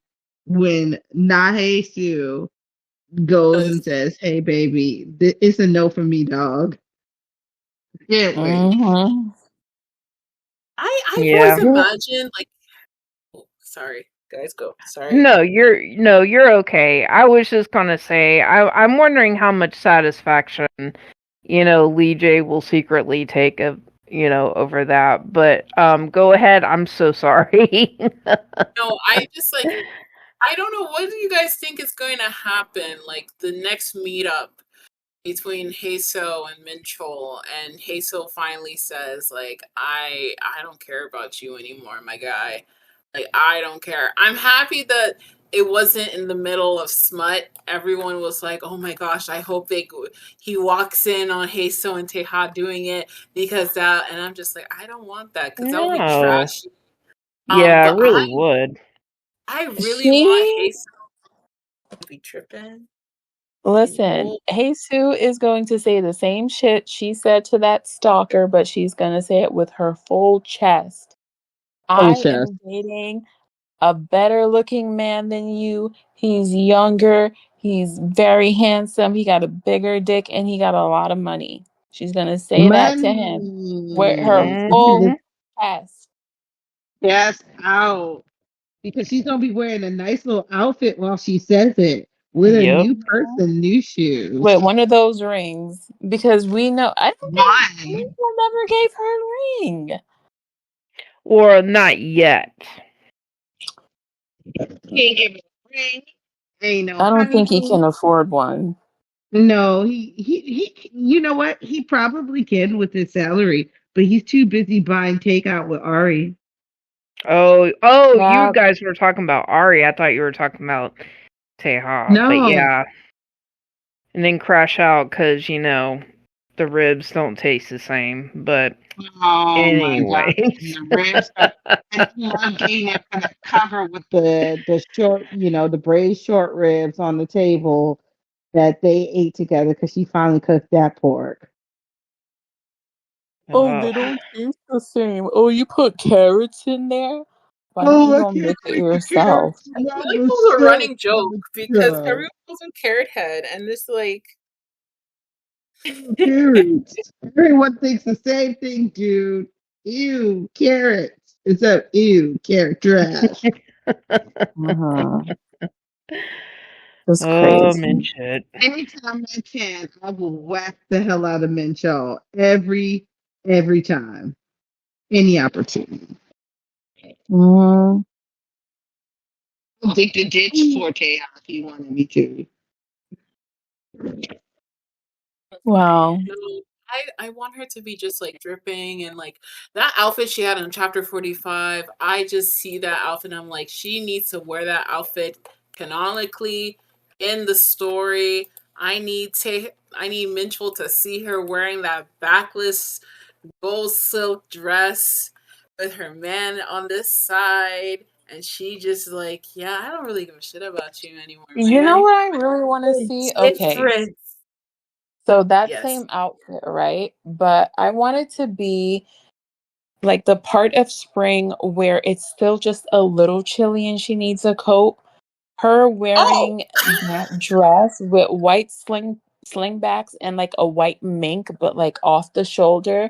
when Nahesu goes and says, "Hey, baby, it's a no for me, dog." Can't wait. I always imagine like. Oh, sorry. guys, go. Sorry. No, you're okay. I was just gonna say I'm wondering how much satisfaction, Lee J will secretly take over that. But go ahead. I'm so sorry. No, I just like I don't know, what do you guys think is going to happen? Like the next meetup between Haso and Minchol, and Haso finally says, like, I don't care about you anymore, my guy. Like, I don't care. I'm happy that it wasn't in the middle of smut. Everyone was like, oh my gosh, I hope he walks in on Haso and Taeha doing it, because that, and I'm just like, I don't want that, because that would be trashy. Yeah, I But really would. I really want Haso to be tripping. Listen, Hasu is going to say the same shit she said to that stalker, but she's going to say it with her full chest. I am dating a better looking man than you. He's younger. He's very handsome. He got a bigger dick and he got a lot of money. She's going to say that to him with her full chest. Yes, out. Because she's going to be wearing a nice little outfit while she says it. With a new purse and new shoes. With one of those rings. Because we know, I don't think Minchol never gave her a ring. Or not yet. He ain't give her a ring. I don't think he can afford one. No, he you know what? He probably can with his salary, but he's too busy buying takeout with Ari. Oh, you guys were talking about Ari. I thought you were talking about Taeha. No. But yeah. And then crash out because, the ribs don't taste the same. But anyway. The ribs and getting it for the cover with the short, the braised short ribs on the table that they ate together because she finally cooked that pork. Oh, they don't taste the same. Oh, you put carrots in there? Why don't you go make it yourself? I feel like it was a running joke because everyone was on Carrot Head, and this like carrots. Everyone thinks the same thing, dude. Ew, carrots. It's a ew, carrot trash. That's crazy. Minchit. Anytime I can, I will whack the hell out of Minchot every time. Any opportunity. I'll dig the ditch for Taeha if you wanted me to. Wow. I want her to be just like dripping, and like that outfit she had in chapter 45. I just see that outfit and I'm like, she needs to wear that outfit canonically in the story. I need Minchel to see her wearing that backless gold silk dress with her man on this side, and she just like, yeah, I don't really give a shit about you anymore. You know what I really want to see? Okay. So that same outfit, right? But I want it to be like the part of spring where it's still just a little chilly and she needs a coat. Her wearing that dress with white slingbacks and like a white mink, but like off the shoulder,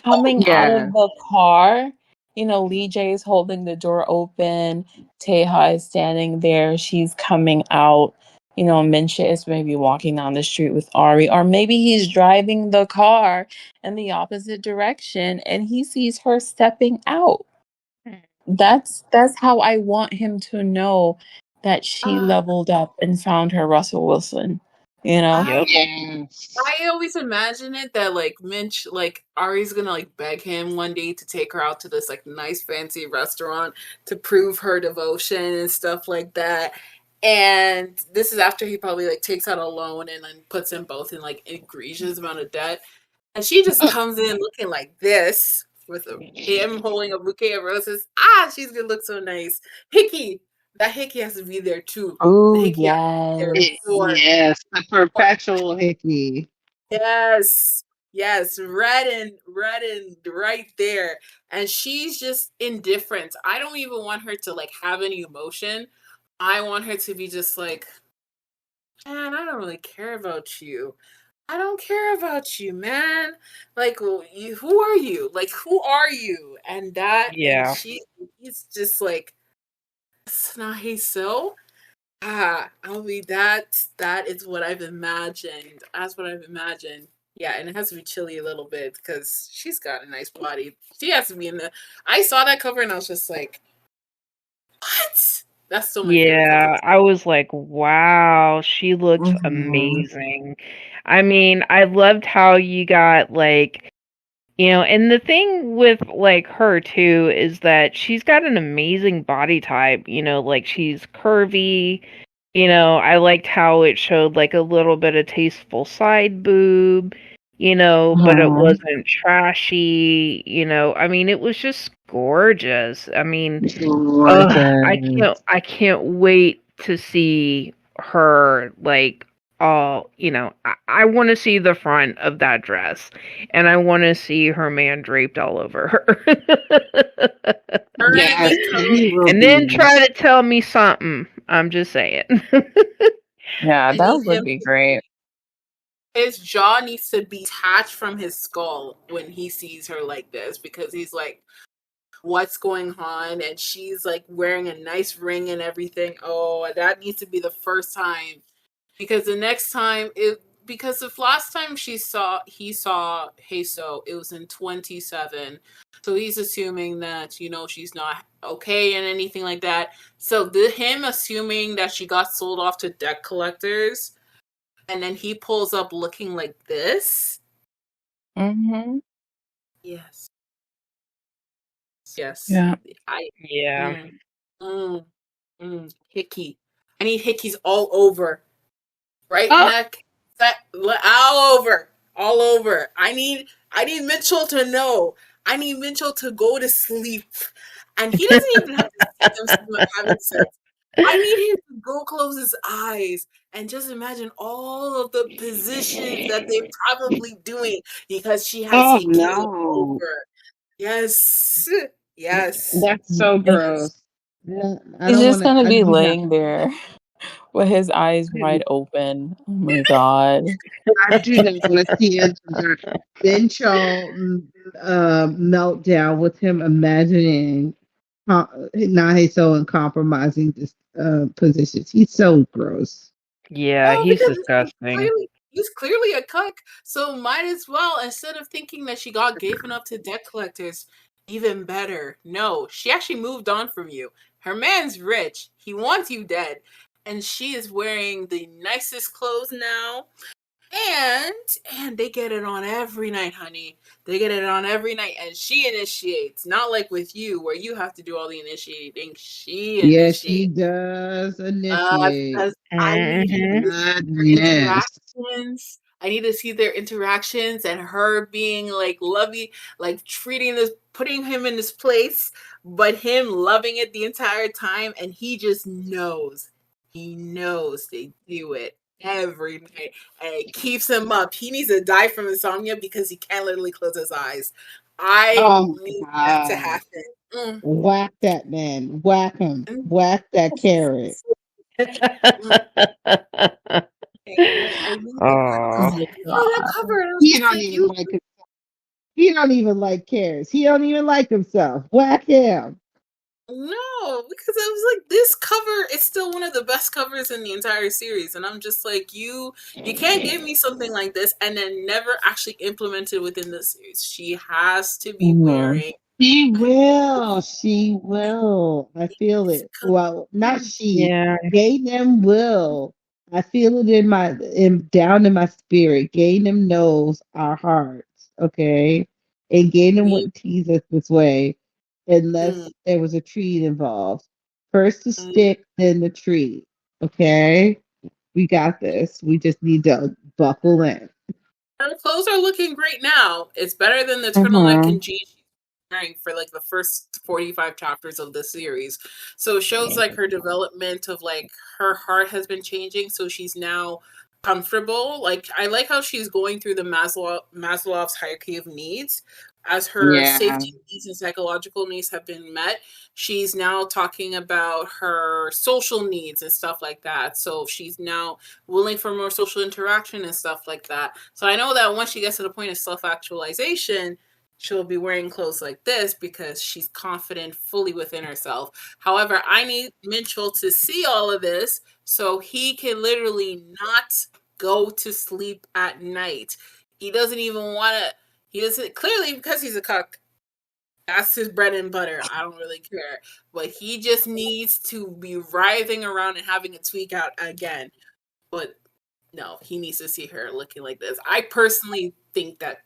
coming out of the car. Lee J is holding the door open. Taeha is standing there. She's coming out. Mincha is maybe walking down the street with Ari, or maybe he's driving the car in the opposite direction and he sees her stepping out. That's how I want him to know that she leveled up and found her Russell Wilson. I always imagine it that like Minch, like Ari's gonna like beg him one day to take her out to this like nice fancy restaurant to prove her devotion and stuff like that. And this is after he probably like takes out a loan and then puts them both in like egregious amount of debt. And she just comes in looking like this with him holding a bouquet of roses. She's gonna look so nice. That hickey has to be there too. Oh yes, yes, the perpetual hickey. Yes, red and right there, and she's just indifferent. I don't even want her to like have any emotion. I want her to be just like, man, I don't really care about you. I don't care about you, man. Like, who are you? Like, who are you? And that, and he's just like, Nahi so. I'll be that. That is what I've imagined. That's what I've imagined. Yeah, and it has to be chilly a little bit because she's got a nice body. She has to be in the. I saw that cover and I was just like, what? That's still my favorite cover. Yeah, I was like, wow, she looks Mhm. amazing. I mean, I loved how you got like, and the thing with like her too is that she's got an amazing body type, like she's curvy. I liked how it showed like a little bit of tasteful side boob, but it wasn't trashy, I mean, it was just gorgeous. I mean, I can't wait to see her like all, I want to see the front of that dress and I want to see her man draped all over her. Yes, he will And then try to tell me something. I'm just saying. Yeah, I that need would him. be great. His jaw needs to be detached from his skull when he sees her like this because he's like, what's going on? And she's like wearing a nice ring and everything. Oh, that needs to be the first time because the next time because the last time he saw Heiso, it was in 27. So he's assuming that she's not okay and anything like that. So him assuming that she got sold off to debt collectors, and then he pulls up looking like this. Mm-hmm. Yes. Yes. Yeah. Yeah. Hickey. I need hickeys all over. Right neck. All over. I need Mitchell to know. I need Mitchell to go to sleep. And he doesn't even have to see them having sex. I need him to go close his eyes and just imagine all of the positions that they're probably doing because she has hickey all over. Yes. Yes. That's so gross. I He's don't just want to. gonna I be do not. laying there with his eyes wide open. Oh my god. I do not want to see him. Then meltdown with him imagining Naheso and compromising this positions. He's so gross. Yeah, No, he's because disgusting. he's clearly a cuck, so might as well, instead of thinking that she got given up to debt collectors, even better. No, she actually moved on from you. Her man's rich. He wants you dead. And she is wearing the nicest clothes now. And they get it on every night, honey. They get it on every night. And she initiates. Not like with you, where you have to do all the initiating. She Yeah, she initiates. does initiate. Because I need him to see their Goodness. interactions. I need to see their interactions and her being like lovey, like putting him in this place, but him loving it the entire time. And he just knows. He knows they do it every night. And it keeps him up. He needs to die from insomnia because he can't literally close his eyes. I Oh my need that to God. happen. Whack that man. Whack him. Mm. Whack that carrot. I need Oh. I saw that cover and I was He just don't like, even like him. He don't even like carrots. He don't even like himself. Whack him. no, because I was like, this cover is still one of the best covers in the entire series, and I'm just like, you can't give me something like this and then never actually implement it within the series. She has to be wearing. She will. She will. I feel It's it. Well, not she. Yeah. Gainem will. I feel it down in my spirit. Gainem knows our hearts. Okay. And Gainem wouldn't tease us this way unless there was a treat involved. First the stick, then the treat. Okay. We got this. We just need to buckle in. Her clothes are looking great now. It's better than the turtleneck and jeans she's wearing for like the first 45 chapters of the series. So it shows like her development of like her heart has been changing. So she's now comfortable. Like I like how she's going through the Maslow's hierarchy of needs. As her safety needs and psychological needs have been met, she's now talking about her social needs and stuff like that. So she's now willing for more social interaction and stuff like that. So I know that once she gets to the point of self-actualization, she'll be wearing clothes like this because she's confident fully within herself. However, I need Mitchell to see all of this so he can literally not go to sleep at night. He doesn't even want to, he doesn't, clearly because he's a cuck, that's his bread and butter. I don't really care. But he just needs to be writhing around and having a tweak out again. But no, he needs to see her looking like this. I personally think that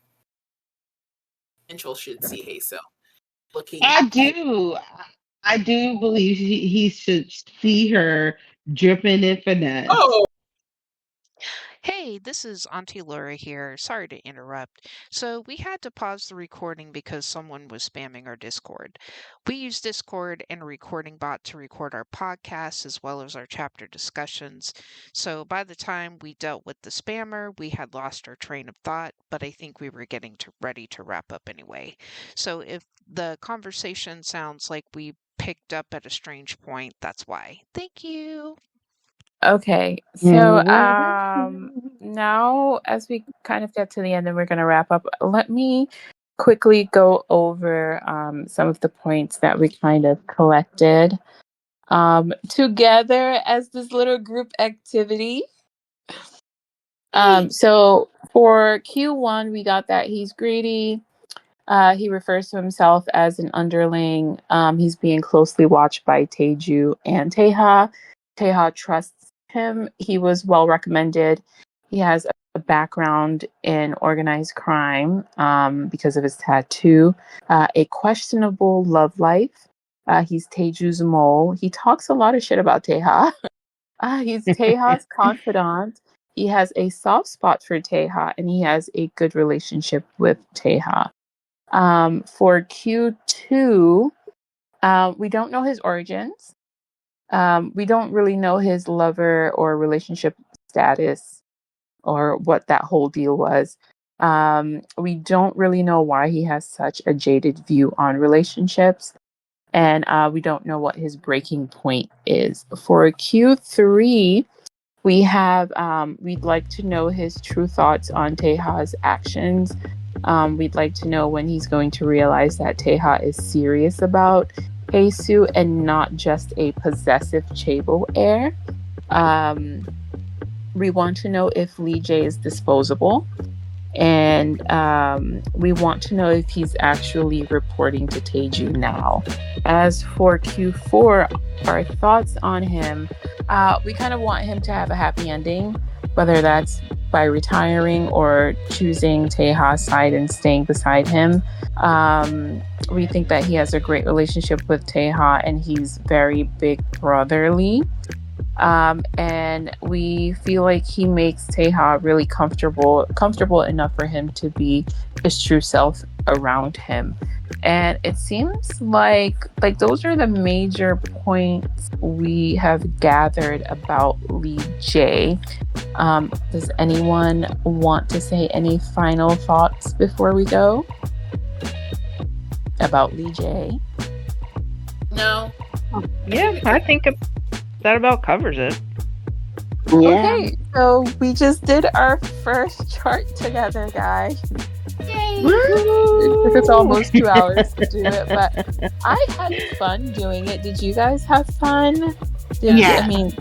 Mitchell should see Hazel looking. I do believe he should see her dripping in finesse. Oh, Hey, this is Auntie Laura here. Sorry to interrupt. So, we had to pause the recording because someone was spamming our Discord. We use Discord and a recording bot to record our podcasts as well as our chapter discussions. So, by the time we dealt with the spammer, we had lost our train of thought, but I think we were getting ready to wrap up anyway. So, if the conversation sounds like we picked up at a strange point, that's why. Thank you. Okay, so now as we kind of get to the end and we're going to wrap up, let me quickly go over some of the points that we kind of collected together as this little group activity. So for Q1, we got that he's greedy. He refers to himself as an underling. He's being closely watched by Taeju and Taeha. Taeha trusts him. He was well recommended. He has a background in organized crime because of his tattoo. A questionable love life. He's Taeju's mole. He talks a lot of shit about Taeha. He's Taeha's confidant. He has a soft spot for Taeha, and he has a good relationship with Taeha. For Q2, we don't know his origins. We don't really know his lover or relationship status or what that whole deal was. We don't really know why he has such a jaded view on relationships. And we don't know what his breaking point is. For Q3, we have, we'd like to know his true thoughts on Taeha's actions. We'd like to know when he's going to realize that Taeha is serious about Haesu and not just a possessive chaebol heir. We want to know if Lee Jae is disposable. And we want to know if he's actually reporting to Taeju now. As for Q4, our thoughts on him, we kind of want him to have a happy ending, whether that's by retiring or choosing Taeha's side and staying beside him. We think that he has a great relationship with Taeha and he's very big brotherly. And we feel like he makes Taeha really comfortable enough for him to be his true self around him. And it seems like those are the major points we have gathered about Lee Jae. Does anyone want to say any final thoughts before we go about Lee Jae? no. Yeah, I think that about covers it. Yeah. Okay, so we just did our first chart together, guys. Yay! It took us almost 2 hours to do it, but I had fun doing it. Did you guys have fun? Yeah. I mean,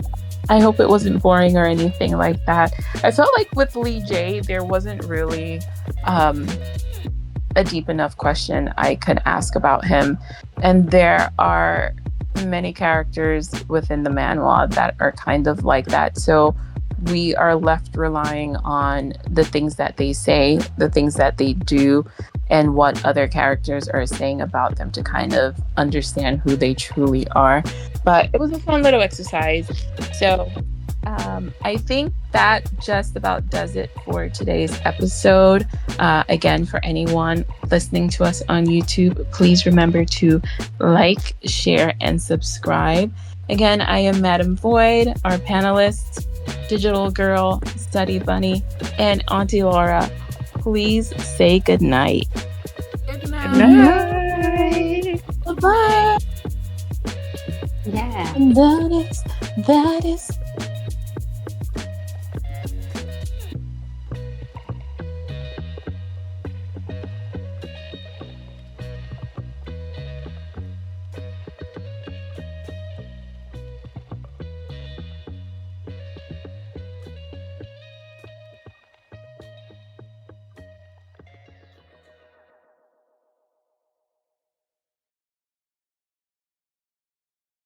I hope it wasn't boring or anything like that. I felt like with Lee Jae, there wasn't really a deep enough question I could ask about him. And there are many characters within the manhwa that are kind of like that. So we are left relying on the things that they say, the things that they do, and what other characters are saying about them to kind of understand who they truly are. But it was a fun little exercise. So I think that just about does it for today's episode. Again, for anyone listening to us on YouTube, please remember to like, share, and subscribe. Again, I am Madam Void, our panelists, Digital Girl, Study Bunny, and Auntie Laura. Please say goodnight. Good night. Good night. Bye-bye. Yeah. And that is